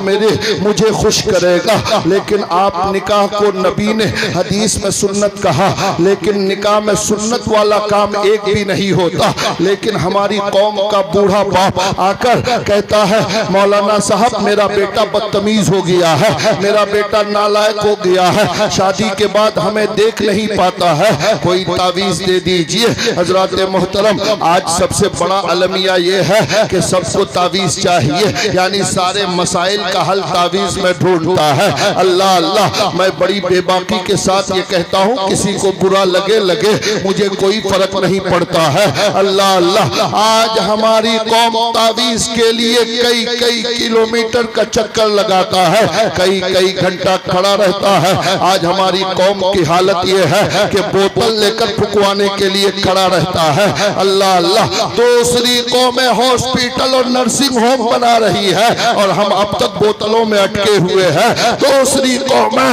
मुझे खुश करेगा। लेकिन आप निकाह को नबी ने हदीस में सुन्नत कहा, लेकिन निकाह में सुन्नत वाला काम एक भी नहीं होता। लेकिन हमारी कौम का बूढ़ा बाप आकर कहता है, मौलाना साहब मेरा बेटा बदतमीज हो गया है, मेरा बेटा नालायक हो गया है, शादी के बाद हमें देख नहीं पाता है, कोई तावीज दे दीजिए। हजरात मोहतरम, आज सबसे बड़ा अलमिया ये है कि सबको तावीज चाहिए, यानी सारे मसाइल का हल तावीज में ढूंढता है। अल्लाह अल्लाह, मैं बड़ी बेबाकी के साथ ये कहता हूँ, किसी को बुरा लगे लगे, मुझे कोई फर्क नहीं पड़ता है। अल्लाह अल्लाह, आज हमारी कौम तावीज के लिए कई कई किलोमीटर का चक्कर लगाता है, कई कई घंटा खड़ा रहता है। आज हमारी कौम की हालत ये है कि बोतल लेकर फुकवाने के लिए खड़ा रहता है। अल्लाह अल्लाह, दूसरी कौमें हॉस्पिटल और नर्सिंग होम बना रही है और हम अब तक बोतलों में अटके हुए हैं। दूसरी कौमें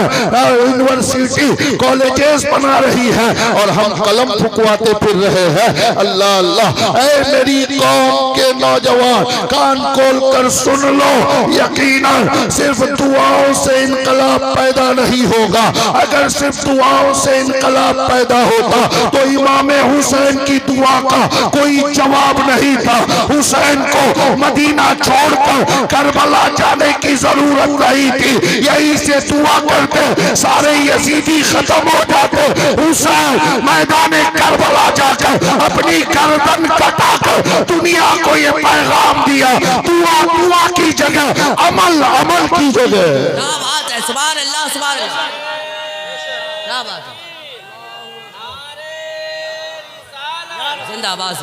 यूनिवर्सिटी कॉलेजेस बना रही है और हम कलम फुकवाते फिर रहे हैं। अल्लाह अल्लाह, ऐ मेरी कौम के नौजवान कान खोल कर सुन लो, यकीनन सिर्फ दुआओं से इनकलाब पैदा नहीं होगा। अगर सिर्फ दुआओं से इनकलाब पैदा होता तो इमाम हुसैन की दुआ का कोई जवाब नहीं था। हुसैन को मदीना छोड़कर करबला जाने की जरूरत नहीं थी, यही से दुआ करते सारे यजीदी खत्म हो जाते। हुसैन मैदान करबला जाकर अपनी गर्दन कटाकर दुनिया को ये पैगाम दिया, दुआ दुआ की जगह अमल, अमल की जगह। क्या बात है, सुभान अल्लाह, सुभान अल्लाह, क्या बात है। जिंदाबाद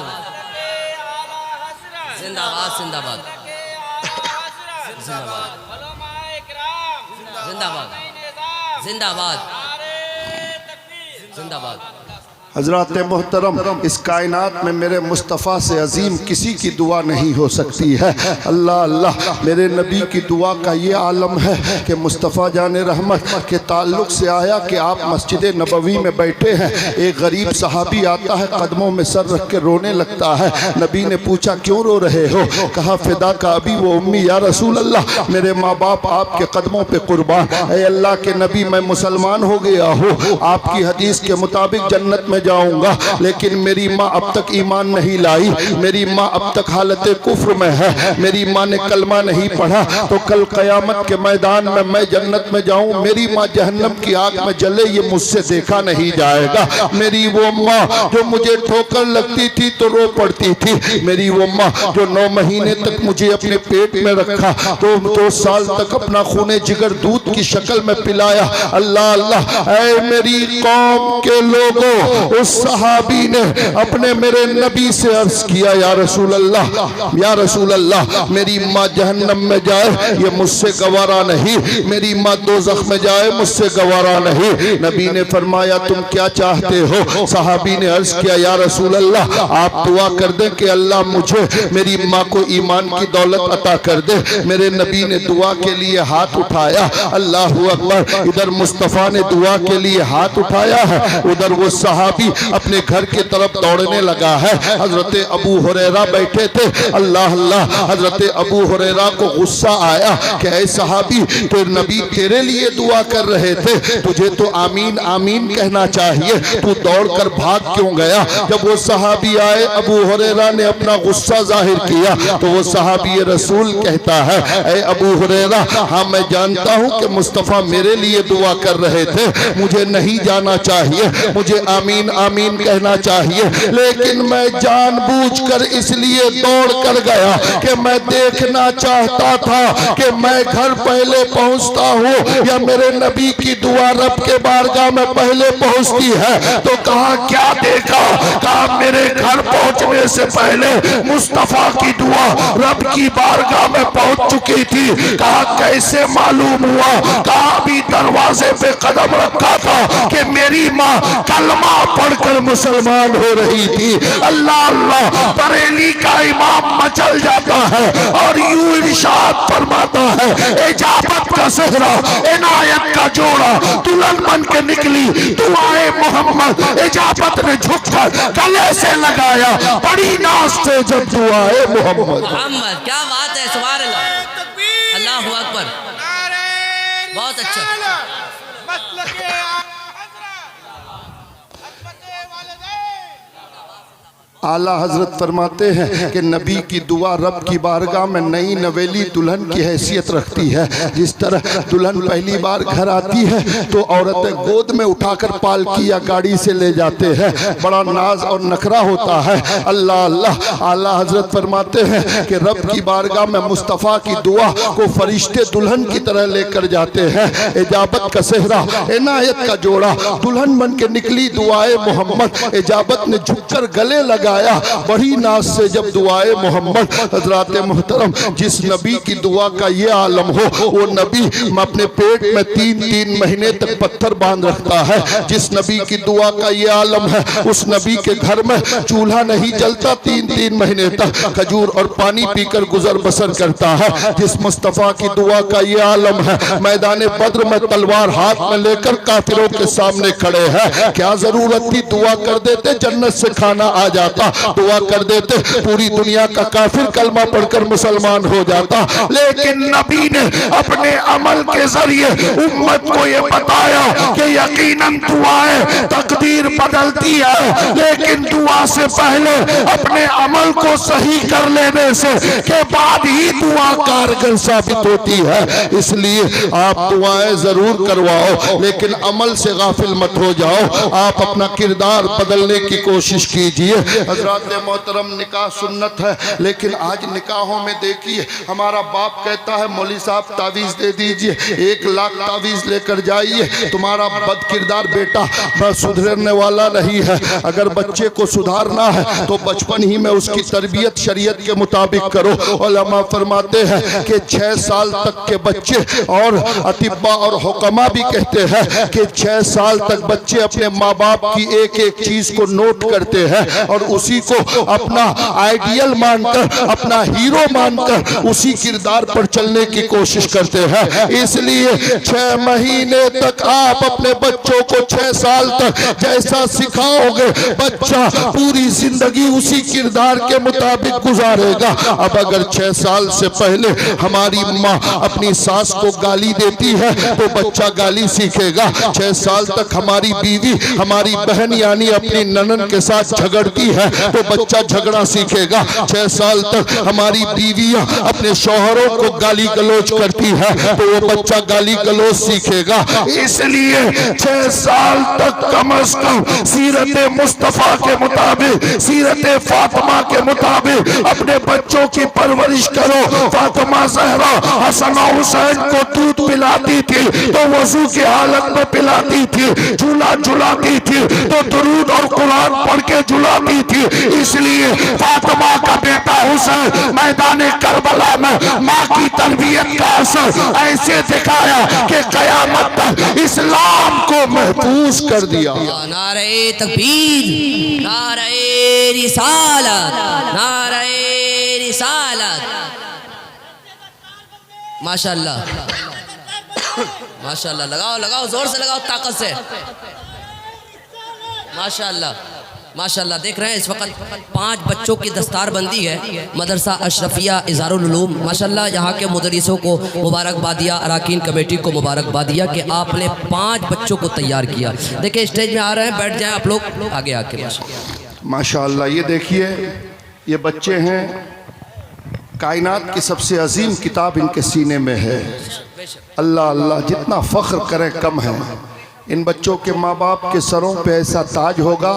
जिंदाबाद जिंदाबाद जिंदाबाद जिंदाबाद जिंदाबाद। हजरात मोहतरम, इस कायनात में मेरे मुस्तफ़ा से अजीम किसी की दुआ नहीं हो सकती है। अल्लाह अल्लाह, मेरे नबी की दुआ का ये आलम है कि मुस्तफ़ा जान रहमत के ताल्लुक़ से आया कि आप मस्जिद नबवी में बैठे हैं, एक गरीब सहाबी आता है, कदमों में सर रख के रोने लगता है। नबी ने पूछा क्यों रो रहे हो? कहा फिदा का अभी वो उम्मी या रसूल अल्लाह, मेरे माँ बाप आपके कदमों पर कुर्बान। ऐ अल्लाह के नबी, मैं मुसलमान हो गया हूँ, आपकी हदीस के मुताबिक जन्नत में जाऊंगा, लेकिन मेरी माँ अब तक ईमान नहीं लाई, मेरी माँ अब तक हालत कुफ्र में है, मेरी माँ ने कलमा नहीं पढ़ा, तो कल कयामत के मैदान में मैं जन्नत में जाऊं, मेरी माँ जहन्नम की आग में जले, ये मुझसे देखा नहीं जाएगा। मेरी वो माँ जो मुझे ठोकर लगती थी तो रो पड़ती थी, मेरी वो माँ जो 9 महीने तक मुझे अपने पेट में रखा, तो 2 साल तक अपना खूने जिगर दूध की शक्ल में पिलाया। अल्लाह अल्लाह, ऐ मेरी कौम के लोगों, उस सहाबी ने अपने मेरे नबी से अर्ज किया, या रसूल अल्लाह, मेरी माँ जहन्नम में जाए ये मुझसे गवारा नहीं, मेरी माँ दोज़ख में जाए मुझसे गवारा नहीं। नबी ने फरमाया तुम क्या चाहते हो? सहाबी ने अर्ज किया, या रसूल अल्लाह, आप दुआ कर दें कि अल्लाह मुझे मेरी माँ को ईमान की दौलत अता कर दे। मेरे नबी ने दुआ के लिए हाथ उठाया, अल्लाहू अकबर। इधर मुस्तफ़ा ने दुआ के लिए हाथ उठाया है, उधर वो सहाबी अपने घर की तरफ दौड़ने लगा है। हजरत अबू हुरैरा बैठे थे, अल्लाह अल्लाह। हजरत अबू हुरैरा को गुस्सा आया कि ऐ सहाबी, तो नबी तेरे लिए दुआ कर रहे थे, तुझे तो आमीन आमीन कहना चाहिए, तू दौड़कर भाग क्यों गया? जब वो सहाबी आए, अबू हुरैरा ने अपना गुस्सा जाहिर किया, तो वो सहाबी रसूल कहता है, ऐ अबू हुरैरा, हाँ मैं जानता हूँ कि मुस्तफ़ा मेरे लिए दुआ कर रहे थे, मुझे नहीं जाना चाहिए, मुझे आमीन आमीन कहना चाहिए, लेकिन मैं जानबूझकर इसलिए दौड़ कर गया कि मैं देखना चाहता था कि मैं घर पहले पहुंचता हूँ या मेरे नबी की दुआ रब के बारगाह में पहले पहुंचती है। तो कहा क्या देखा? कहा मेरे घर पहुंचने से पहले मुस्तफ़ा की दुआ रब की बारगाह में पहुंच चुकी थी। कहा कैसे मालूम हुआ? कहा अभी दरवाजे पे कदम रखा था कि मेरी माँ कलमा पढ़कर मुसलमान हो रही थी। अल्लाह अल्लाह, बरेली का इमाम मचल जाता है और यूं इरशाद फरमाता है, इजाबत का सेहरा, इनायत का जोड़ा, दुल्हन बन के निकली दुआए मोहम्मद। इजाबत ने झुककर गले से लगाया, बड़ी नाज से जब दुआए मोहम्मद। क्या बात है, सुभान अल्लाह, अल्लाहू अकबर, बहुत अच्छा। आला हजरत फरमाते हैं कि नबी की दुआ रब की बारगाह में नई नवेली दुल्हन की हैसियत रखती है। जिस तरह दुल्हन पहली बार घर आती है तो औरतें गोद में उठाकर पालकी या गाड़ी से ले जाते हैं, बड़ा नाज और नखरा होता है। अल्लाह अल्लाह, आला हजरत फरमाते हैं कि रब की बारगाह में मुस्तफ़ा की दुआ को फरिश्ते दुल्हन की तरह लेकर जाते हैं। इजाबत का सेहरा, इनायत का जोड़ा, दुल्हन बन के निकली दुआए मोहम्मद। इजाबत ने झुककर गले लगा बड़ी नाज से जब दुआए मोहम्मद। हजरात मोहतरम, जिस नबी की दुआ का ये आलम हो, वो नबी अपने पेट में 3-3 महीने तक पत्थर बांध रखता है। जिस नबी की दुआ का ये आलम है, उस नबी के घर में चूल्हा नहीं जलता, 3-3 महीने तक खजूर और पानी पीकर गुजर बसर करता है। जिस मुस्तफ़ा की दुआ का ये आलम है, मैदान बद्र में तलवार हाथ में लेकर काफिरों के सामने खड़े हैं। क्या जरूरत थी? दुआ कर देते जन्नत से खाना आ जाता, दुआ कर देते पूरी दुनिया का काफिर कलमा पढ़कर मुसलमान हो जाता। लेकिन नबी ने अपने अमल के जरिए उम्मत को ये बताया कि यकीनन दुआएं तकदीर बदलती है, लेकिन दुआ से पहले अपने अमल को सही कर लेने से के बाद ही दुआ कारगर साबित होती है। इसलिए आप दुआएं जरूर करवाओ, लेकिन अमल से गाफिल मत हो जाओ। आप अपना किरदार बदलने की कोशिश कीजिए। हजरात मोहतरम, निकाह सुन्नत है, लेकिन आज निकाहों में देखिए, हमारा बाप कहता है मौली साहब तावीज़ दे दीजिए, 1 लाख तावीज़ लेकर जाइए, तुम्हारा बद किरदार बेटा सुधरने वाला नहीं है। अगर बच्चे को सुधारना है तो बचपन ही में उसकी तरबियत शरीयत के मुताबिक करो। उलमा फरमाते हैं कि 6 साल तक के बच्चे, और अतिब्बा और हुक्मा भी कहते हैं कि 6 साल तक बच्चे अपने माँ बाप की एक एक चीज को नोट करते हैं और उसी को अपना आइडियल मानकर, अपना हीरो मानकर उसी किरदार पर चलने की कोशिश करते हैं। इसलिए 6 महीने तक आप अपने बच्चों को 6 साल तक जैसा सिखाओगे, बच्चा पूरी जिंदगी उसी किरदार के मुताबिक गुजारेगा। अब अगर 6 साल से पहले हमारी माँ अपनी सास को गाली देती है तो बच्चा गाली सीखेगा। 6 साल तक हमारी बीवी, हमारी बहन यानी अपनी ननन के साथ झगड़ती है तो बच्चा झगड़ा सीखेगा। 6 साल तक हमारी बीवियां अपने शौहरों को गाली गलौज करती है तो वो बच्चा गाली गलौज सीखेगा। इसलिए 6 साल तक कम अज कम सीरत मुस्तफा के मुताबिक, सीरत फातिमा के मुताबिक अपने बच्चों की परवरिश करो। फातिमा ज़हरा हसन और हुसैन को दूध पिलाती थी तो वजू की हालत में पिलाती थी, झूला झुलाती थी तो दुरूद और कुरान पढ़ के झुलाती थी। इसलिए फातिमा का बेटा हुसैन मैदान करबला में माँ की तरबियत का असर ऐसे दिखाया कि कयामत तक इस्लाम को महफूज कर दिया। नारे तकबीर, नारे रिसालत, नारे रिसालत। माशाल्लाह माशाल्लाह, लगाओ लगाओ, जोर से लगाओ, ताकत से। माशाल्लाह माशाल्लाह। देख रहे हैं इस वक्त 5 बच्चों की दस्तारबंदी है मदरसा अशरफिया इज़हारुल उलूम। माशाल्लाह यहाँ के मुदरिसों को मुबारकबादिया, अराकीन कमेटी को मुबारकबादिया कि आपने 5 बच्चों को तैयार किया। देखिए स्टेज में आ रहे हैं, बैठ जाएं आप लोग आगे आके। माशाल्लाह ये देखिए, ये बच्चे हैं, कायनात की सबसे अजीम किताब इनके सीने में है। अल्लाह अल्लाह, जितना फ़ख्र करें कम है। इन बच्चों के माँ बाप के सरों पे ऐसा ताज होगा,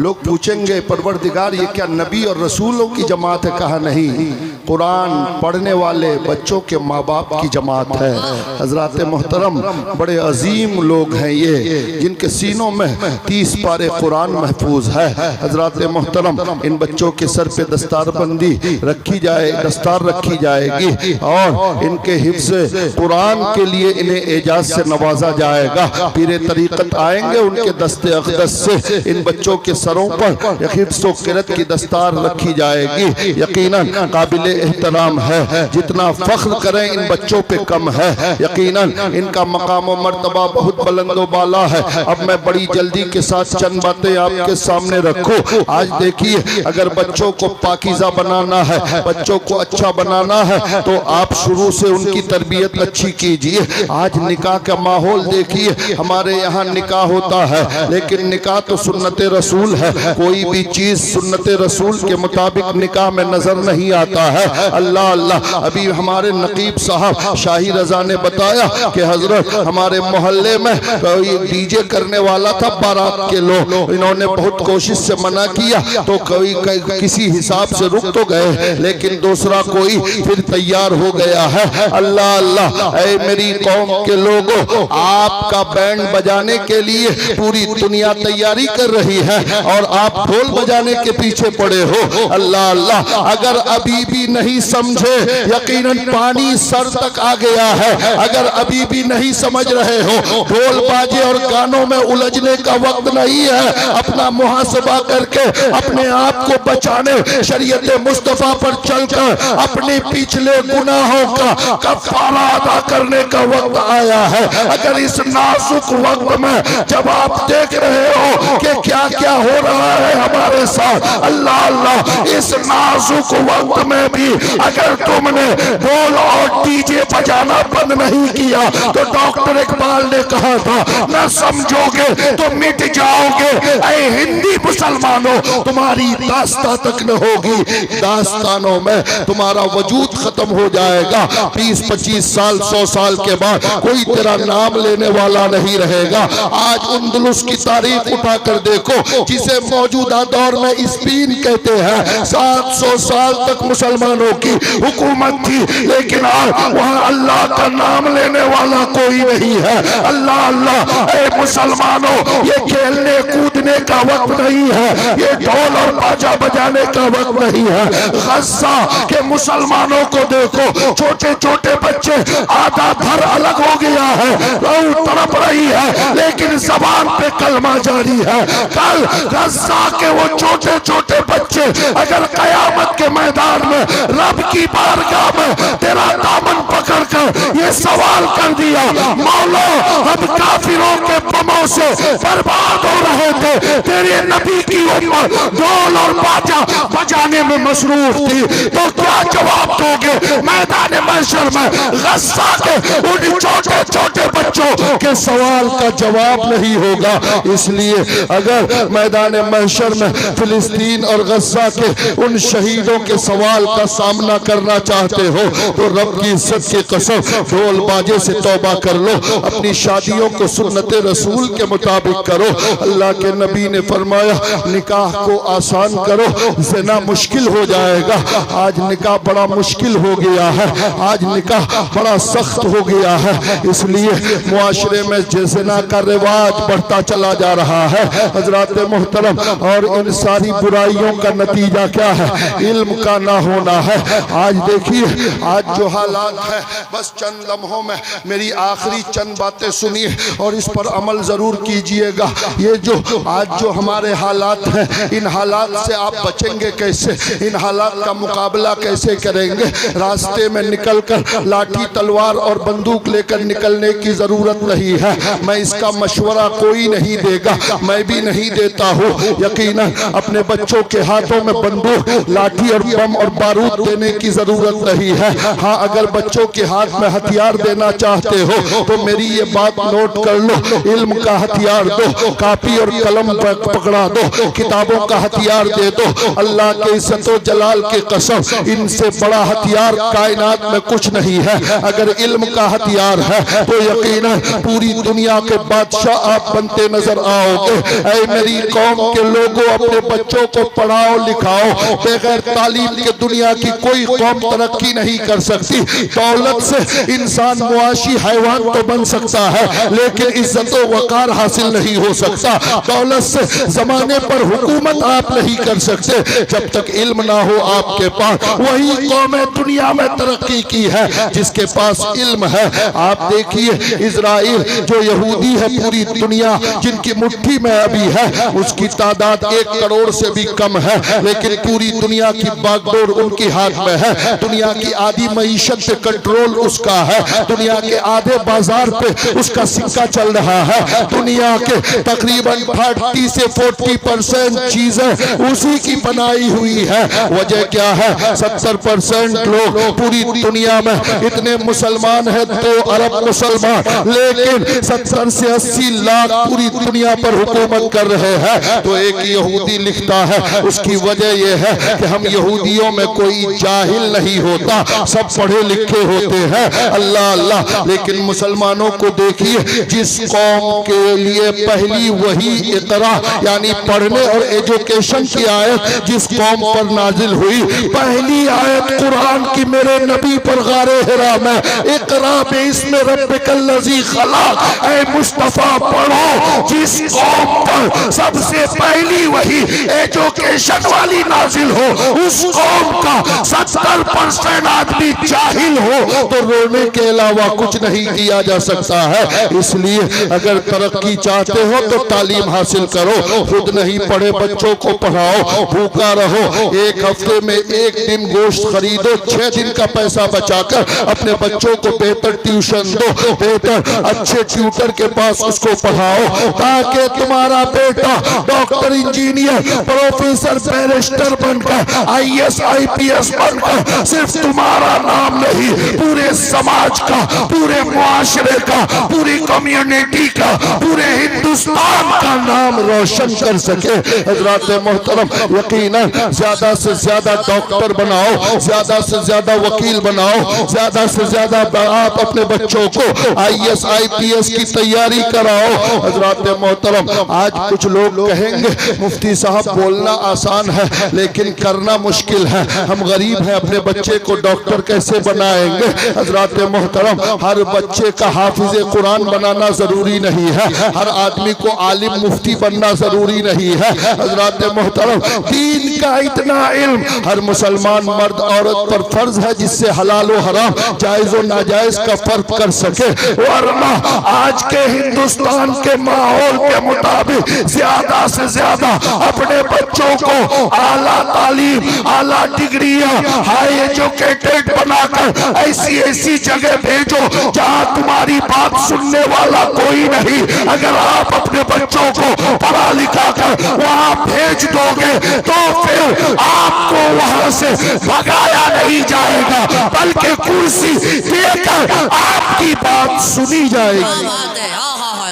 लोग पूछेंगे परवरदिगार ये क्या नबी और रसूलों की जमात है? कहा नहीं, कुरान पढ़ने वाले बच्चों के माँ बाप की जमात है। हजरात मोहतरम, बड़े अजीम लोग हैं ये, जिनके सीनों में 30 पारे कुरान महफूज है। हजरात मोहतरम, इन बच्चों के सर पे दस्तारबंदी रखी जाए, दस्तार रखी जाएगी और इनके हिफ्ज़ कुरान के लिए इन्हें एजाज से नवाजा जाएगा। पीरे तरीक़त आएंगे, उनके दस्ते अक़दस से इन बच्चों के सरों पर हिफ्ज़ व क़िरात की दस्तार रखी जाएगी। यकीनन काबिल एहतराम है, जितना फ़ख्र करें इन बच्चों पे कम है। यकीनन इनका मकाम व मर्तबा बहुत बुलंद व बाला है। अब मैं बड़ी जल्दी के साथ चंद बातें आपके सामने रखूं। आज देखिए, अगर बच्चों को पाकीज़ा बनाना है, बच्चों को अच्छा बनाना है तो आप शुरू से उनकी तरबियत अच्छी कीजिए। आज निकाह का माहौल देखिए, हमारे यहाँ निकाह होता है लेकिन निकाह तो सुन्नत रसूल है। कोई भी चीज सुन्नत रसूल के मुताबिक निकाह में नजर नहीं आता है। अल्लाह अल्लाह, अभी हमारे नकीब साहब शाही रजा ने बताया कि हजरत हमारे मोहल्ले में कोई डीजे करने वाला था, बारात के लोग, इन्होंने बहुत कोशिश से मना किया तो कोई किसी हिसाब से रुक तो गए, लेकिन दूसरा कोई फिर तैयार हो गया है। अल्लाह अल्लाह, ऐ मेरी कौम के लोगों, आपका बैंड बजाने के लिए पूरी दुनिया तैयारी कर रही है और आप ढोल बजाने के पीछे पड़े हो। अल्लाह अल्लाह, अगर अभी भी नहीं समझे, यकीनन पानी सर तक आ गया है। अगर अभी भी नहीं समझ रहे हो, ढोल बाजे और गानों में उलझने का वक्त नहीं है। अपना मुहासबा करके अपने आप को बचाने, शरीयत मुस्तफा पर चलकर अपने पिछले गुनाहों का कफारा अदा करने का वक्त आया है। अगर इस नाजुक वक्त में जब आप देख रहे हो कि क्या क्या हो रहा है हमारे साथ, अल्लाह अल्लाह, इस नाजुक वक्त में भी अगर तुमने ढोल और डीजे बजाना बंद नहीं किया तो डॉक्टर इकबाल ने कहा था, न समझोगे तो मिट जाओगे। ऐ हिंदी मुसलमानों, तुम्हारी दास्तां तक न होगी, दास्तानों में तुम्हारा वजूद खत्म हो जाएगा। 20-25 साल 100 साल के बाद कोई तेरा नाम लेने वाला नहीं रहेगा। आज अंदलुस की तारीख उठा कर देखो, जिसे मौजूदा दौर में स्पेन कहते हैं। 700 साल तक मुसलमानों की हुकूमत थी, लेकिन आज वहाँ अल्लाह का नाम लेने वाला कोई नहीं है। अल्लाह अल्लाह, ऐ मुसलमानों, ये खेलने कूदने का वक्त नहीं है, ये ढोल और बाजा बजाने का वक्त नहीं है। गज़ा के मुसलमानों को देखो, छोटे छोटे बच्चे, आधा घर अलग हो गया है, लहू तड़प रही है, लेकिन जबान पे कलमा जारी है। कल गज़ा के वो छोटे छोटे बच्चे अगर कयामत के मैदान में रब की बारगाह में तेरा दामन पकड़ आकर ये सवाल कर दिया, मौला हम काफिरों के बमों से बर्बाद हो रहे थे, तेरे नबी की उम्मत ढोल और बाजा बजाने में मसरूफ थी, तो क्या जवाब दोगे? मैदान महशर में गस्सा के उन छोटे छोटे बच्चों के सवाल का जवाब नहीं होगा। इसलिए अगर मैदान महशर में फिलिस्तीन और गस्सा के उन शहीदों के सवाल का सामना करना चाहते हो तो रब की इज्जत की कसम ढोल बाजे से तौबा कर लो, अपनी शादियों को सुन्नत रसूल के मुताबिक करो। अल्लाह के नबी ने फरमाया निकाह को आसान करो, ज़िना मुश्किल हो जाएगा। आज निकाह बड़ा मुश्किल हो गया है, आज निकाह बड़ा सख्त हो गया है, इसलिए मुआशरे में ज़िना का रिवाज बढ़ता चला जा रहा है। हजरात मोहतरम, और इन सारी बुराइयों का नतीजा क्या है? इल्म का ना होना है। आज देखिए, आज जो हालात है, बस चंद लम्हों में मेरी आखिरी चंद बातें सुनिए और इस पर अमल जरूर कीजिएगा। ये जो आज जो हमारे हालात हैं, इन हालात से आप बचेंगे कैसे? इन हालात का मुकाबला कैसे करेंगे? रास्ते में निकलकर लाठी तलवार और बंदूक लेकर निकलने की जरूरत नहीं है। मैं इसका मशवरा कोई नहीं देगा, मैं भी नहीं देता हूँ। यकीनन अपने बच्चों के हाथों में बंदूक, लाठी और बम और बारूद देने की जरूरत नहीं है। हाँ, अगर बच्चों के हाथ में हथियार देना चाहते हो तो मेरी ये बात नोट कर लो, इल्म का हथियार दो, कापी और कलम पकड़ा दो, किताबों का हथियार दे दो। अल्लाह के इज्जत जलाल की कसम, इनसे बड़ा हथियार कायनात में कुछ नहीं है। अगर इल्म का हथियार है तो यकीनन पूरी दुनिया के बादशाह आप बनते नजर आओगे। ऐ मेरी कौम के लोगों, अपने बच्चों को पढ़ाओ लिखाओ। बगैर तालीम के दुनिया की कोई कौम तरक्की नहीं कर सकती। दौलत से इंसान मुआशी हैवान तो बन सकता है, लेकिन इज्जत वकार हासिल नहीं हो सकता। दौलत से जमाने पर हुकूमत आप नहीं कर सकते जब तक इल्म ना हो आपके पास। वही कौमें दुनिया में तरक्की की है जिसके पास इल्म है। आप देखिए, इजराइल जो यहूदी है, पूरी दुनिया जिनकी मुट्ठी में अभी है, उसकी तादाद 1 करोड़ से भी कम है, लेकिन पूरी दुनिया की बागडोर उनके हाथ में है। दुनिया की आधी मईशत पे कंट्रोल उसका है, दुनिया के आधे बाजार पे उसका सिक्का चल रहा है। दुनिया के तकरीबन 30 से 40% चीजें उसी की बनाई हुई है। वजह क्या है? 70% लोग पूरी दुनिया में, इतने मुसलमान हैं 2 अरब मुसलमान, लेकिन 70 से 80 लाख पूरी दुनिया पर हुकूमत कर रहे हैं। तो एक यहूदी लिखता है, उसकी वजह यह है कि हम यहूदियों में कोई जाहिल नहीं होता, सब पढ़े लिखे होते हैं। अल्लाह अल्लाह। लेकिन मुसलमानों को देखिए, जिस कौम के लिए पहली वही इकरा यानी पढ़ने और एजुकेशन की आयत जिस कौम पर नाजिल हुई, पहली आयत कुरान की मेरे नबी पर गारे हिरा में, इकरा बिस्मि रब्बिकल लज़ी खलक़, ऐ मुस्तफा पढ़ो। जिस कौम पर सबसे पहली वही एजुकेशन वाली नाजिल हो, उस कौम का 70% आदमी जाहिल हो तो रोने के अलावा कुछ नहीं किया जा सकता है। इसलिए अगर तरक्की चाहते हो तो तालीम हासिल करो, खुद नहीं पढ़े बच्चों को पढ़ाओ। भूखा रहो, एक हफ्ते में 1 दिन गोश्त खरीदो, 6 दिन का पैसा बचाकर अपने बच्चों को बेहतर ट्यूशन दो, बेहतर अच्छे ट्यूटर के पास उसको पढ़ाओ, ताकि तुम्हारा बेटा डॉक्टर, इंजीनियर, प्रोफेसर, बैरिस्टर बनकर, IAS IPS बनकर सिर्फ तुम्हारा नाम नहीं, पूरे समाज का, पूरे मुआशरे का, पूरी कम्युनिटी का, पूरे हिंदुस्तान का नाम रोशन कर सके। हजरात मोहतरम, यकीनन ज्यादा से ज्यादा डॉक्टर बनाओ, ज्यादा से ज्यादा वकील बनाओ, ज्यादा से ज्यादा आप अपने बच्चों को IAS IPS की तैयारी कराओ। हजरात मोहतरम, आज कुछ लोग कहेंगे मुफ्ती साहब बोलना आसान है लेकिन करना मुश्किल है, हम गरीब हैं, अपने बच्चे को डॉक्टर कैसे बनाएंगे? हजरात मोहतरम, हर बच्चे का हाफिज कुरान बनाना जरूरी नहीं है, हर आदमी को आलिम मुफ्ती बनना जरूरी नहीं है। हजरात मोहतरम, दीन का इतना इल्म हर मुसलमान मर्द औरत पर फर्ज है जिससे हलाल व हराम, जायज और नाजायज का फर्क कर सके। वरना आज के हिंदुस्तान के माहौल के मुताबिक ज्यादा से ज्यादा अपने बच्चों को आला तालीम, आला डिग्रियां, हाई एजुकेटेड बनाकर ऐसी ऐसी जगह भेजो जहां तुम्हारी बात सुनने वाला कोई नहीं। अगर आप अपने बच्चों को पढ़ा लिखा कर वहां भेज दोगे तो फिर आपको वहां से भगाया नहीं जाएगा, बल्कि कुर्सी देकर आपकी बात सुनी जाएगी।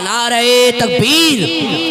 नारे तकबीर,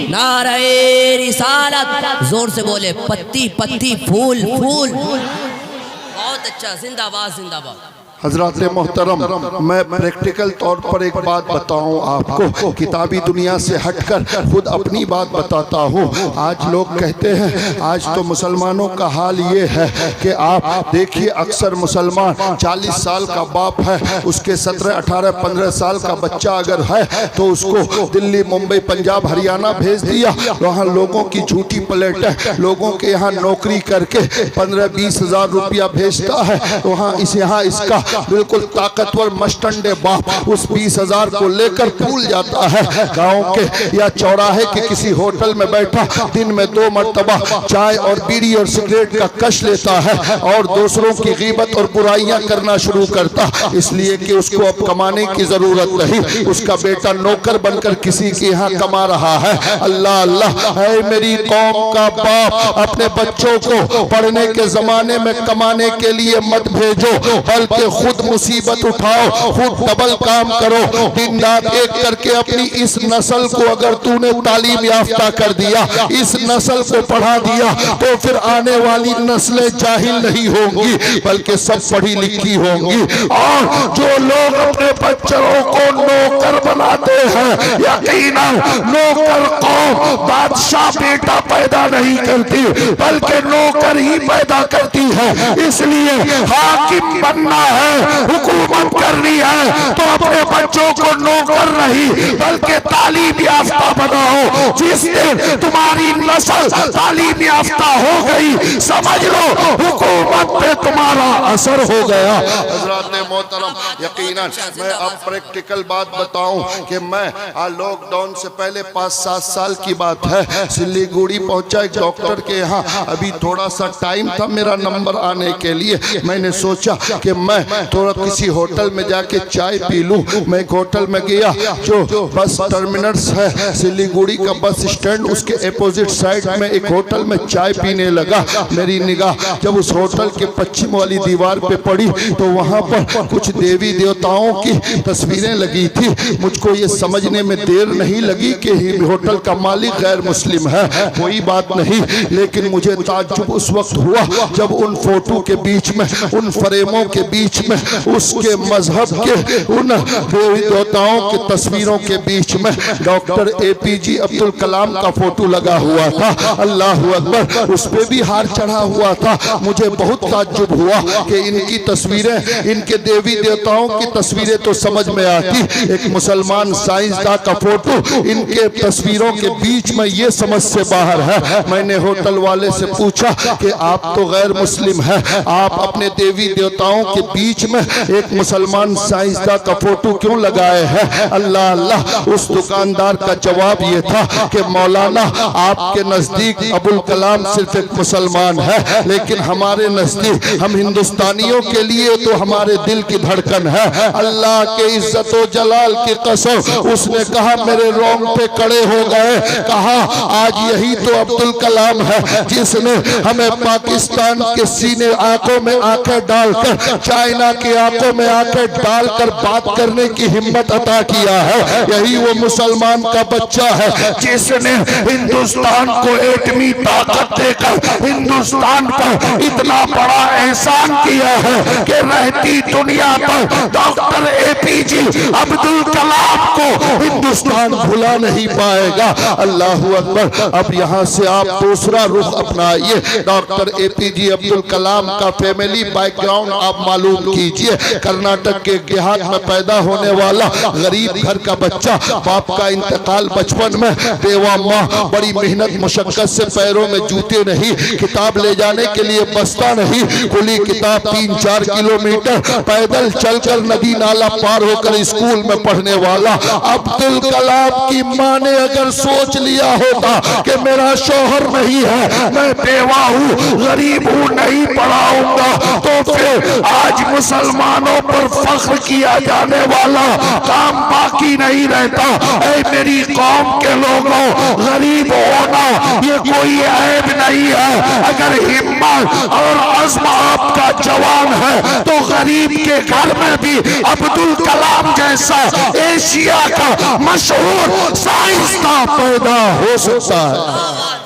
नारे रिसालत, जोर से बोले पत्ती पत्ती फूल फूल। बहुत अच्छा, जिंदाबाद जिंदाबाद। हजरत मोहतरम, मैं प्रैक्टिकल तौर पर एक बात बताऊं आपको, किताबी दुनिया से हटकर खुद अपनी बात बताता हूं। आज लोग कहते हैं, आज तो मुसलमानों का हाल ये है कि आप देखिए, अक्सर मुसलमान 40 साल का बाप है, उसके 17, 18, 15 साल का बच्चा अगर है तो उसको दिल्ली, मुंबई, पंजाब, हरियाणा भेज दिया। वहाँ लोगों की झूठी प्लेट है, लोगों के यहाँ नौकरी करके 15-20 हजार रुपया भेजता है। वहाँ इसका बिल्कुल ताकतवर मस्टंडे बाप उस 20 हजार को लेकर भूल जाता है। गांव के या चौराहे के किसी होटल में बैठा दिन में 2 मरतबा चाय और बीड़ी और सिगरेट का कश लेता है और दूसरों की गीबत और बुराइयां करना शुरू करता, इसलिए कि उसको अब कमाने की जरूरत नहीं, उसका बेटा नौकर बनकर किसी के यहाँ कमा रहा है। अल्लाह अल्लाह है मेरी कौम का बाप, अपने बच्चों को पढ़ने के जमाने में कमाने के लिए मत भेजो, बल्कि खुद मुसीबत उठाओ, खुद डबल काम करो, दिन रात एक करके अपनी इस नस्ल को अगर तूने तालीम याफ्ता कर दिया, इस नस्ल को पढ़ा दिया, तो फिर आने वाली नस्लें जाहिल नहीं होंगी बल्कि सब पढ़ी लिखी होंगी। और जो लोग अपने बच्चों को नौकर बनाते हैं, यकीनन नौकर को बादशाह बेटा पैदा नहीं करती बल्कि नौकर ही पैदा करती है। इसलिए हाकिम बनना है, हुकूमत करनी है तो अपने बच्चों को नौकर नहीं बल्कि तालीम याफ्ता बनाओ। जिस दिन तुम्हारी नस्ल तालीम याफ्ता हो गई, समझ लो हुकूमत पे तुम्हारा असर हो गया। हज़रात मोहतरम, यकीनन मैं अब प्रैक्टिकल बात बताऊं कि मैं लॉकडाउन से पहले 5-7 साल की बात है, सिलीगुड़ी पहुंचा एक डॉक्टर के यहाँ। अभी थोड़ा सा टाइम था मेरा नंबर आने के लिए, मैंने सोचा कि मैं थोड़ा किसी होटल में जाके चाय पी लूं। मैं एक होटल में गया जो बस टर्मिनस है सिलीगुड़ी का बस स्टैंड, उसके अपोजिट साइड में एक होटल में चाय पीने लगा। मेरी निगाह जब उस होटल के पश्चिम वाली दीवार पे पड़ी तो वहां पर कुछ देवी देवताओं की तस्वीरें लगी थी। मुझको ये समझने में देर नहीं लगी कि होटल का मालिक गैर मुस्लिम है, कोई बात नहीं, लेकिन मुझे ताज्जुब उस वक्त हुआ जब उन फोटो के बीच में, उन फ्रेमों के बीच में, उसके मजहब के उन देवी देवताओं की तस्वीरों के बीच में डॉक्टर APJ अब्दुल कलाम का फोटो लगा हुआ था। अल्लाह अकबर, उस पे भी हार चढ़ा हुआ था। मुझे बहुत ताज्जुब हुआ कि इनकी तस्वीरें, इनके देवी देवताओं की तस्वीरें तो समझ में आती, एक मुसलमान साइंसदान का फोटो इनके तस्वीरों के बीच में, ये समझ से बाहर है। मैंने होटल वाले से पूछा कि आप तो गैर मुस्लिम हैं, आप अपने देवी देवताओं के बीच में एक मुसलमान साइंसदान का फोटो क्यों लगाए हैं? अल्लाह अल्लाह, उस दुकानदार का जवाब ये था कि मौलाना आपके नजदीक अबुल कलाम सिर्फ एक मुसलमान है, लेकिन हमारे नजदीक, हम हिंदुस्तानियों के लिए तो हमारे दिल की धड़कन है। अल्लाह के इज्जत व जलाल की कसम, उसने कहा, मेरे रोंग पे खड़े हो गए, कहा आज यही तो अब्दुल कलाम है जिसने हमें पाकिस्तान के सीने आंखों में आंखें डालकर, चाइना की आंखों में आंखें डालकर बात करने की हिम्मत अता किया है। यही वो मुसलमान का बच्चा है जिसने हिंदुस्तान को एटमी ताकत देकर हिंदुस्तान पर इतना बड़ा एहसान किया है कि रहती दुनिया पर डॉक्टर APJ अब्दुल कलाम को हिंदुस्तान भुला नहीं पाएगा। अल्लाह अकबर। अब यहाँ से आप दूसरा रुख अपनाइए। डॉक्टर APJ अब्दुल कलाम का फैमिली बैकग्राउंड आप मालूम कीजिए। कर्नाटक के देहात में पैदा होने वाला गरीब घर का बच्चा, बाप का इंतकाल बचपन में, बेवा माँ बड़ी मेहनत मुशक्कत से, पैरों में जूते नहीं, किताब ले जाने के लिए बस्ता नहीं, खुली किताब 3-4 किलोमीटर पैदल चलकर नदी नाला पार होकर स्कूल में पढ़ने वाला अब्दुल कलाम की माँ ने अगर सोच लिया होता कि मेरा शौहर नहीं है, मैं बेवा हूँ, गरीब हूँ, नहीं पढ़ाऊंगा, तो फिर आज मुसलमानों पर फख्र किया जाने वाला काम बाकी नहीं रहता। ऐ मेरी कौम के लोगों, गरीब होना ये कोई ऐब नहीं है। अगर हिम्मत और अज़्म आपका जवान है तो गरीब के घर में भी अब्दुल कलाम जैसा एशिया का मशहूर साइंसदान पैदा हो सकता है।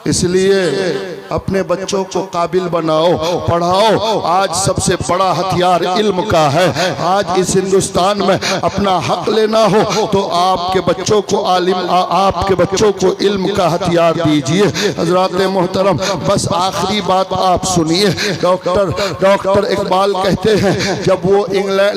इसलिए अपने बच्चों को काबिल बनाओ, पढ़ाओ। आज सबसे बड़ा हथियार इल्म का है। आज इस हिंदुस्तान में अपना हक लेना हो तो आपके बच्चों को आपके बच्चों को इल्म का हथियार दीजिए। हजरात मोहतरम, बस आखिरी बात आप सुनिए। डॉक्टर इकबाल कहते हैं जब वो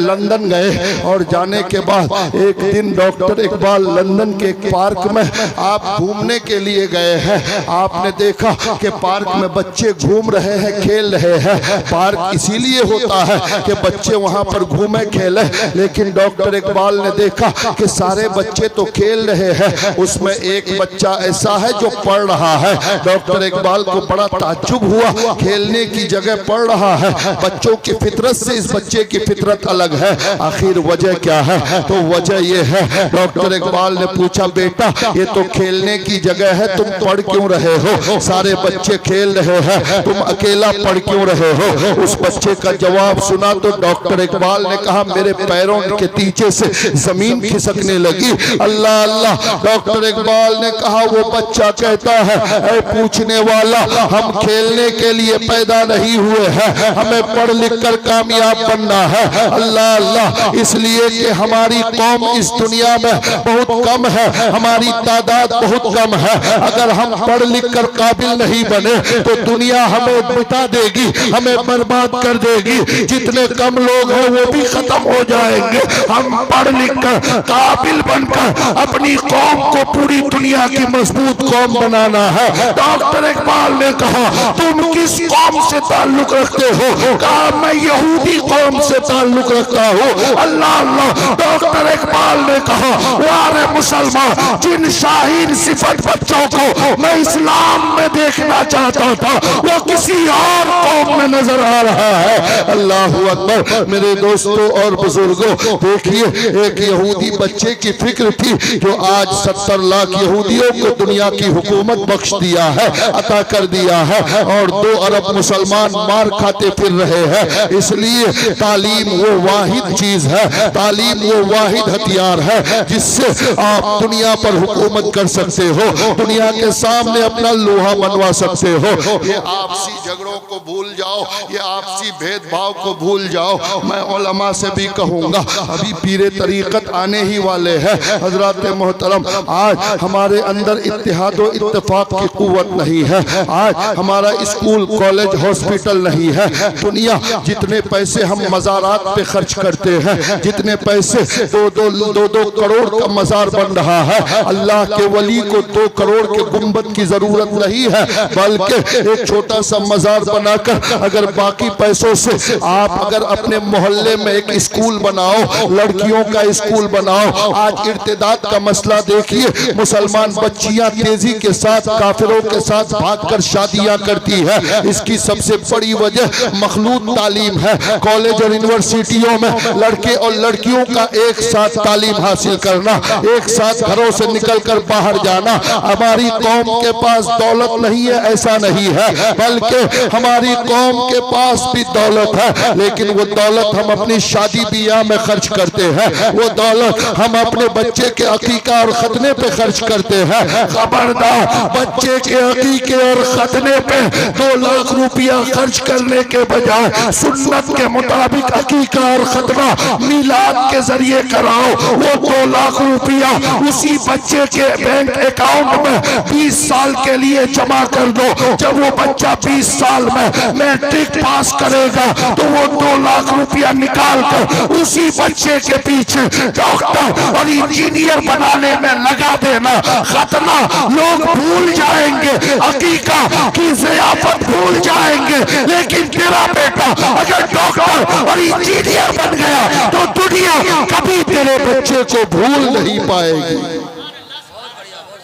लंदन गए और जाने के बाद एक दिन डॉक्टर इकबाल लंदन के एक पार्क में आप घूमने के लिए गए हैं। आपने देखा कि पार्क में बच्चे घूम रहे हैं, खेल रहे हैं। पार्क इसीलिए होता है कि बच्चे वहां पर घूमे खेले, लेकिन डॉक्टर इकबाल ने देखा कि सारे बच्चे तो खेल रहे हैं, उसमें एक बच्चा ऐसा है जो पढ़ रहा है। डॉक्टर इकबाल को बड़ा ताज्जुब हुआ, खेलने की जगह पढ़ रहा है। बच्चों की फितरत से इस बच्चे की फितरत अलग है। आखिर वजह क्या है? तो वजह यह है, डॉक्टर इकबाल ने पूछा, बेटा ये तो खेलने की जगह है, तुम पढ़ क्यों रहे हो? सारे बच्चे खेल रहे हैं, तुम अकेला पढ़ क्यों रहे हो? उस बच्चे का जवाब सुना तो डॉक्टर इकबाल ने कहा, मेरे पैरों के नीचे से जमीन खिसकने लगी। अल्लाह अल्लाह। डॉक्टर इकबाल ने कहा, वो बच्चा कहता है, ऐ पूछने वाला, हम खेलने के लिए पैदा नहीं हुए हैं, हमें पढ़ लिख कर कामयाब बनना है। अल्लाह अल्लाह। इसलिए कि हमारी कौम इस दुनिया में बहुत कम है, हमारी तादाद बहुत कम है। अगर हम पढ़ लिख कर काबिल नहीं बने तो दुनिया हमें मिटा देगी, हमें बर्बाद कर देगी। जितने कम लोग हैं वो भी खत्म हो जाएंगे। हम पढ़ लिख कर काबिल बनकर अपनी कौम को पूरी दुनिया की मजबूत कौम बनाना है। डॉक्टर इकबाल ने कहा, तुम किस कौम से ताल्लुक रखते हो? कहा, मैं यहूदी कौम से ताल्लुक रखता हूँ। अल्लाह अल्लाह। डॉक्टर इकबाल ने कहा, वारे मुसलमान, जिन शाहीन सिफत बच्चों को मैं इस्लाम में देखना चाहता था वो किसी और कौम में नजर आ रहा है। अल्लाह अकबर। मेरे दोस्तों और बुजुर्गों, देखिए एक यहूदी बच्चे की फिक्र थी जो आज 70 लाख यहूदियों को दुनिया की हुकूमत बख्श दिया है, अता कर दिया है, और 2 अरब मुसलमान मार खाते फिर रहे हैं। इसलिए तालीम वो वाहिद चीज है, तालीम वो वाहिद हथियार है जिससे आप दुनिया पर हुकूमत कर सकते हो, दुनिया के सामने अपना लोहा मनवा सकते हो। ये आपसी झगड़ों को भूल जाओ, ये आपसी भेदभाव को भूल जाओ। मैं उलमा से भी कहूँगा, अभी पीरे तरीक़त आने ही वाले हैं। हजरात मोहतरम, आज हमारे अंदर इत्तेहाद व इत्तेफाक की कुव्वत नहीं है। आज हमारा स्कूल कॉलेज हॉस्पिटल नहीं है। दुनिया जितने पैसे हम मज़ारात पे खर्च करते हैं, जितने पैसे 2 करोड़ का मज़ार बन रहा है, अल्लाह के वली को 2 करोड़ के गुंबद की जरूरत नहीं है, बल्कि एक छोटा सा मज़ार बनाकर अगर बाकी पैसों से आप अगर अपने मोहल्ले में एक स्कूल बनाओ, लड़कियों का स्कूल बनाओ। आज इर्तिदाद का मसला देखिए, मुसलमान बच्चियां तेजी के साथ काफिरों के साथ भागकर शादियां करती है। इसकी सबसे बड़ी वजह मखलूत तालीम है। कॉलेज और यूनिवर्सिटियों में लड़के और लड़कियों का एक साथ तालीम हासिल करना, एक साथ घरों से निकलकर बाहर जाना। हमारी कौम के पास दौलत नहीं है ऐसा नहीं है, बल्कि हमारी कौम के पास भी दौलत है, लेकिन वो दौलत हम अपनी शादी ब्याह में खर्च करते हैं, वो दौलत हम अपने बच्चे के अकीका और खतने पे खर्च करते हैं। खबरदार, बच्चे के अकीके और खतने पे 2 लाख रुपया खर्च करने के बजाय सुन्नत के मुताबिक अकीका और खतना मिलाद के जरिए कराओ। वो 2 लाख रुपया उसी बच्चे के बैंक अकाउंट में 20 साल के लिए ये जमा कर दो। जब वो बच्चा 20 साल में मैट्रिक पास करेगा तो वो 2 लाख रुपया निकाल कर उसी बच्चे के पीछे डॉक्टर और इंजीनियर बनाने में लगा देना। खतना लोग भूल जाएंगे, अकीका की ज़ियाफत भूल जाएंगे, लेकिन तेरा बेटा अगर डॉक्टर और इंजीनियर बन गया तो दुनिया कभी तेरे बच्चे को भूल नहीं पाएगी।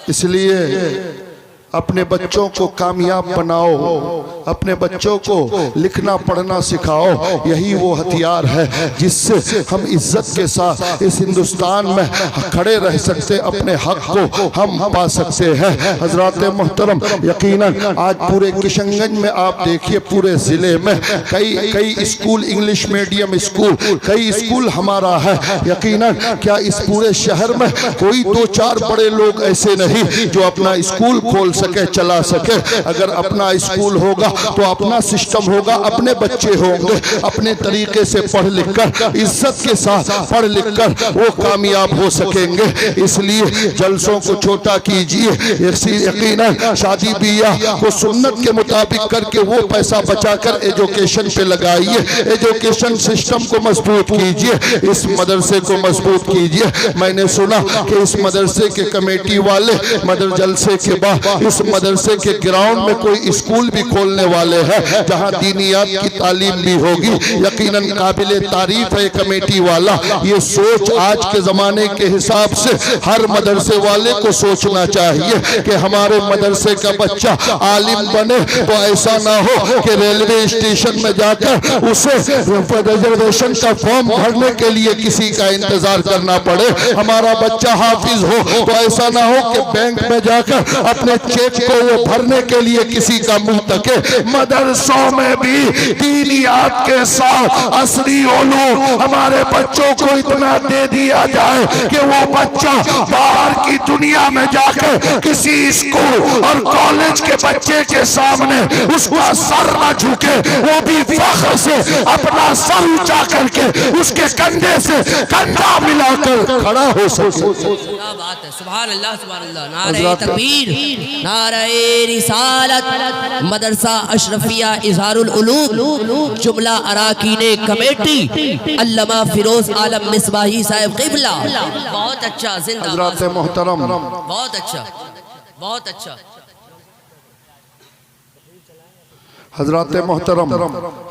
इसलिए अपने बच्चों को कामयाब बनाओ, अपने बच्चों को लिखना पढ़ना सिखाओ। यही वो हथियार है जिससे हम इज्जत के साथ इस हिंदुस्तान में खड़े रह सकते, अपने हक को हम पा सकते हैं। हजरात मोहतरम, यकीनन आज पूरे किशनगंज में आप देखिए, पूरे ज़िले में कई स्कूल, इंग्लिश मीडियम स्कूल, कई स्कूल हमारा है। यकीनन क्या इस पूरे शहर में कोई 2-4 बड़े लोग ऐसे नहीं जो अपना स्कूल खोल सके, चला सके। अगर अपना स्कूल होगा तो अपना सिस्टम होगा, अपने बच्चे होंगे, अपने तरीके से पढ़ लिख कर, इज्जत के साथ पढ़ लिख कर वो कामयाब हो सकेंगे। इसलिए जलसों को छोटा कीजिए, यकीनन शादी बियाह को सुन्नत के मुताबिक करके वो पैसा बचाकर एजुकेशन पे लगाइए, एजुकेशन सिस्टम को मजबूत कीजिए, इस मदरसे को मजबूत कीजिए। मैंने सुना कि इस मदरसे के कमेटी वाले मदर जलसे के बाद इस मदरसे के ग्राउंड में कोई स्कूल भी खोलने वाले हैं जहां दीनियात की तालीम भी होगी। यकीनन काबिले तारीफ है कमेटी वाला। ये सोच आज के जमाने के हिसाब से हर मदरसे वाले को सोचना चाहिए कि हमारे मदरसे का बच्चा आलिम बने तो ऐसा ना हो कि रेलवे स्टेशन में जाकर उसे रिजर्वेशन का फॉर्म भरने के लिए किसी का इंतजार करना पड़े। हमारा बच्चा हाफिज हो तो ऐसा ना हो कि बैंक में जाकर अपने चेक को वो भरने के लिए किसी का मुंह तके। मदरसों में भी दीनियात के साथ असली उलूम हमारे बच्चों को इतना दे दिया जाए कि वो बच्चा बाहर की दुनिया में जाकर किसी स्कूल और कॉलेज के बच्चे के सामने उसका सर न झुके, वो भी फख्र से अपना सर ऊंचा करके उसके कंधे से कंधा मिलाकर खड़ा हो सके। क्या बात है, सुभान अल्लाह, सुभान अल्लाह। नारे तकबीर, नारे रिसालत। मदरसा अशरफिया इजहारुल उलूम जुमला अराकीने कमेटी अल्लामा फिरोज आलम मिसबाही साहब क़िबला। बहुत अच्छा, जिंदाबाद। हजरत मोहतरम, बहुत अच्छा, बहुत अच्छा। हजरत मोहतरम,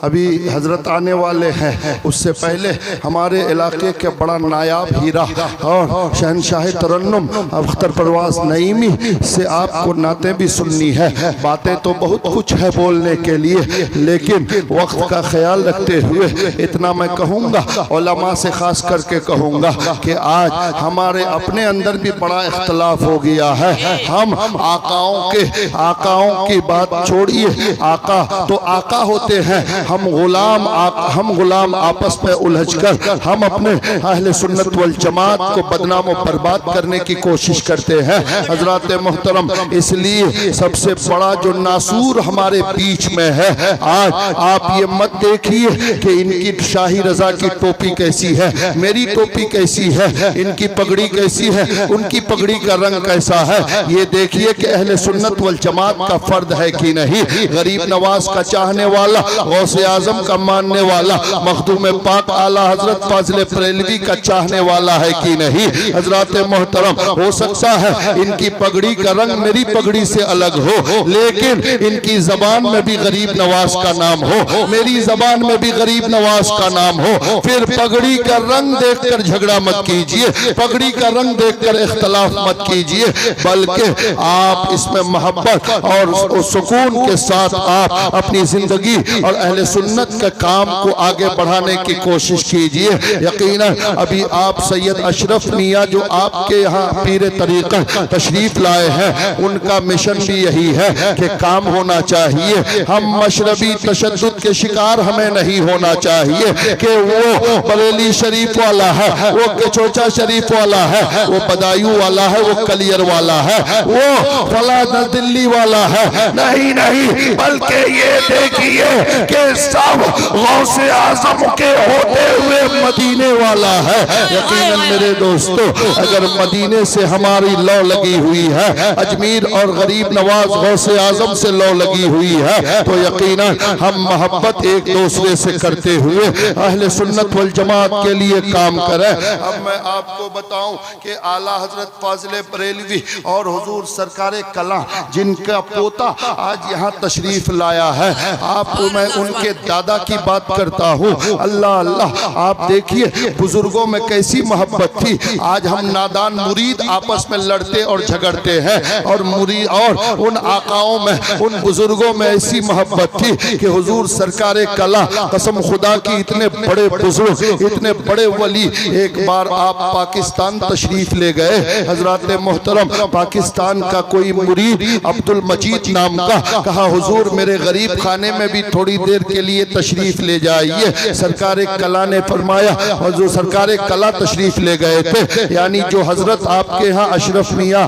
अभी हजरत आने वाले हैं, उससे पहले हमारे इलाके के बड़ा नायाब हीरा और शहनशाह तरन्नुम अख्तर परवाज़ नईमी से आपको नातें भी सुननी है। बातें तो बहुत कुछ है बोलने के लिए, लेकिन वक्त का ख्याल रखते हुए इतना मैं कहूँगा, उलमा से ख़ास करके कहूँगा कि आज हमारे अपने अंदर भी बड़ा इख्तलाफ हो गया है। हम आकाओं की बात छोड़िए, आका तो आका होते हैं, हम गुलाम आपस में उलझकर हम अपने अहले सुन्नत वल जमात को बदनाम और बर्बाद करने की कोशिश करते हैं। हजरत मोहतरम, इसलिए सबसे बड़ा जो नासूर हमारे बीच में है, आज आप ये मत देखिए कि इनकी शाही रजा की टोपी कैसी है, मेरी टोपी कैसी है, इनकी पगड़ी कैसी है, उनकी पगड़ी का रंग कैसा है। ये देखिए कि अहले सुन्नत वल जमात का फर्द है कि नहीं, गरीब नवाज का चाहने वाला, गौसे आजम का मानने वाला, मखदूम पाक आला हजरत फाजिल बरेलवी का चाहने वाला है कि नहीं। हजरत मोहतरम, हो सकता है इनकी पगड़ी का रंग मेरी पगड़ी से अलग हो, लेकिन इनकी जबान में भी गरीब नवाज का नाम हो, मेरी जबान में भी गरीब नवाज का नाम हो। फिर पगड़ी का रंग देखकर झगड़ा मत कीजिए, पगड़ी का रंग देखकर इख्तलाफ मत कीजिए, बल्कि आप इसमें मोहब्बत और सुकून के साथ आप अपनी जिंदगी और अहले सुन्नत के काम को आगे बढ़ाने की कोशिश कीजिए। यकीनन अभी आप सैयद अशरफ मियाँ जो आपके यहाँ पीर तरीक़ा तशरीफ लाए हैं, उनका मिशन भी यही है कि काम होना चाहिए। हम मशरबी तशद्दुद के शिकार हमें नहीं होना चाहिए कि वो बरेली शरीफ वाला है, वो केचोचा शरीफ वाला है, वो बदायूं वाला है, वो कलियर वाला है, वो फला दिल्ली वाला है। नहीं नहीं, बल्कि ये देखिए कि सब गौसे आजम के होते हुए मदीने वाला है। यकीनन मेरे दोस्तों, अगर मदीने से हमारी लौ लगी हुई है, अजमीर और गरीब नवाज गौसे आजम से लौ लगी हुई है, तो यकीनन हम मोहब्बत एक दूसरे से करते हुए अहले सुन्नत वल जमात के लिए काम करें। अब मैं आपको बताऊं कि आला हजरत फाजिल बरेलवी और हुजूर सरकारे कला जिनका पोता आज यहाँ तशरीफ लाया है, आपको मैं उनके दादा की बात करता हूँ। अल्लाह अल्लाह, आप देखिए बुजुर्गों में कैसी मोहब्बत थी। आज हम नादान मुरीद आपस में लड़ते और झगड़ते हैं, और मुरीद और उन आकाओं में, उन बुजुर्गों में ऐसी मोहब्बत थी कि हुजूर सरकारे कला, कसम खुदा की, इतने बड़े बुजुर्ग, इतने बड़े वली, एक बार आप पाकिस्तान तशरीफ ले गए। हजरत मोहतरम पाकिस्तान का कोई मुरीद अब्दुल मजीद नाम का, कहा हुजूर मेरे गरीब खाने में भी थोड़ी देर के लिए तशरीफ ले जाइए। सरकारे कला ने फरमाया, और जो सरकारे कला तशरीफ ले गए थे, यानी जो हजरत आपके यहाँ अशरफ मियाँ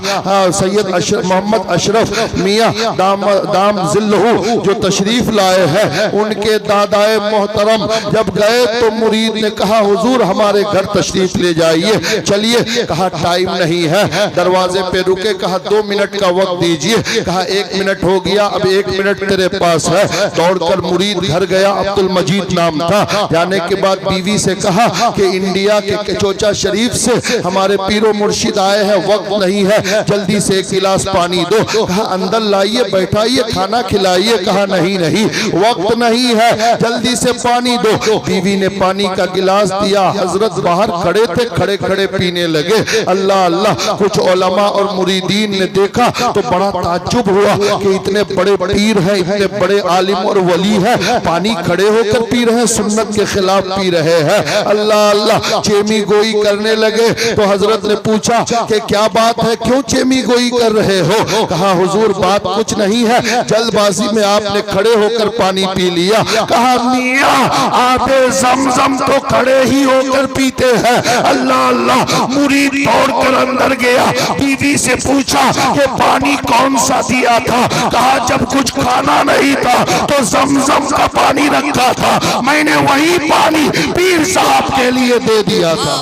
सैयद मोहम्मद अशरफ मियाँ दाम जिल्लहू जो तशरीफ लाए हैं, उनके दादाए मोहतरम जब गए तो मुरीद ने कहा हुजूर हमारे घर तशरीफ ले जाइए। चलिए, कहा टाइम नहीं है, दरवाजे पे रुके, कहा 2 मिनट का वक्त दीजिए। कहा 1 मिनट हो गया, अब 1 मिनट तेरे पास है। दौड़कर मुरीद घर गया, अब्दुल मजीद नाम था। जाने के बाद बीवी से कहा कि इंडिया के चोचा शरीफ से हमारे पीरो मुर्शिद आए हैं, वक्त नहीं है, जल्दी से 1 गिलास पानी दो। कहा अंदर लाइए, बैठाइए, खाना खिलाइए। कहा नहीं नहीं, वक्त नहीं है, जल्दी से पानी दो। बीवी ने पानी का गिलास दिया, हजरत बाहर खड़े थे, खड़े खड़े पीने लगे। अल्लाह अल्लाह, कुछ उलमा और मुरीदीन ने देखा तो बड़ा ताज्जुब हुआ कि इतने बड़े पीर हैं, इतने बड़े आलिम और वली हैं, पानी खड़े होकर पी रहे हैं, सुन्नत के खिलाफ पी रहे हैं। अल्लाह अल्लाह, चेमी गोई करने लगे तो हजरत ने पूछा कि क्या बात है, क्यों चेमी गोई कर रहे हो? कहा हुजूर बात कुछ नहीं है, जल्दबाजी में आपने खड़े होकर पानी पी लिया। कहा मियां आधे ज़मज़म तो खड़े ही होकर पीते हैं। अल्लाह अल्लाह, मुरीद दौड़कर अंदर गया, बीवी से पूछा कि पानी कौन सा दिया था? कहा जब कुछ खाना नहीं था तो ज़मज़म का पानी रखा था, मैंने वही पानी पीर साहब के लिए दे दिया था।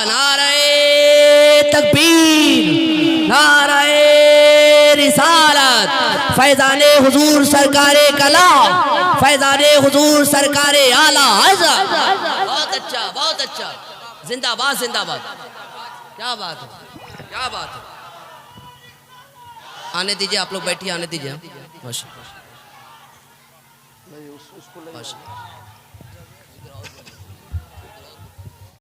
नारे तकबीर, नारे रिसालत, फैजाने हुजूर सरकारे कला, फैजाने हुजूर सरकारे आला हज़रत। बहुत अच्छा, बहुत अच्छा, जिंदाबाद जिंदाबाद, क्या बात है, क्या बात है। आने दीजिए, आप लोग बैठिए, आने दीजिए।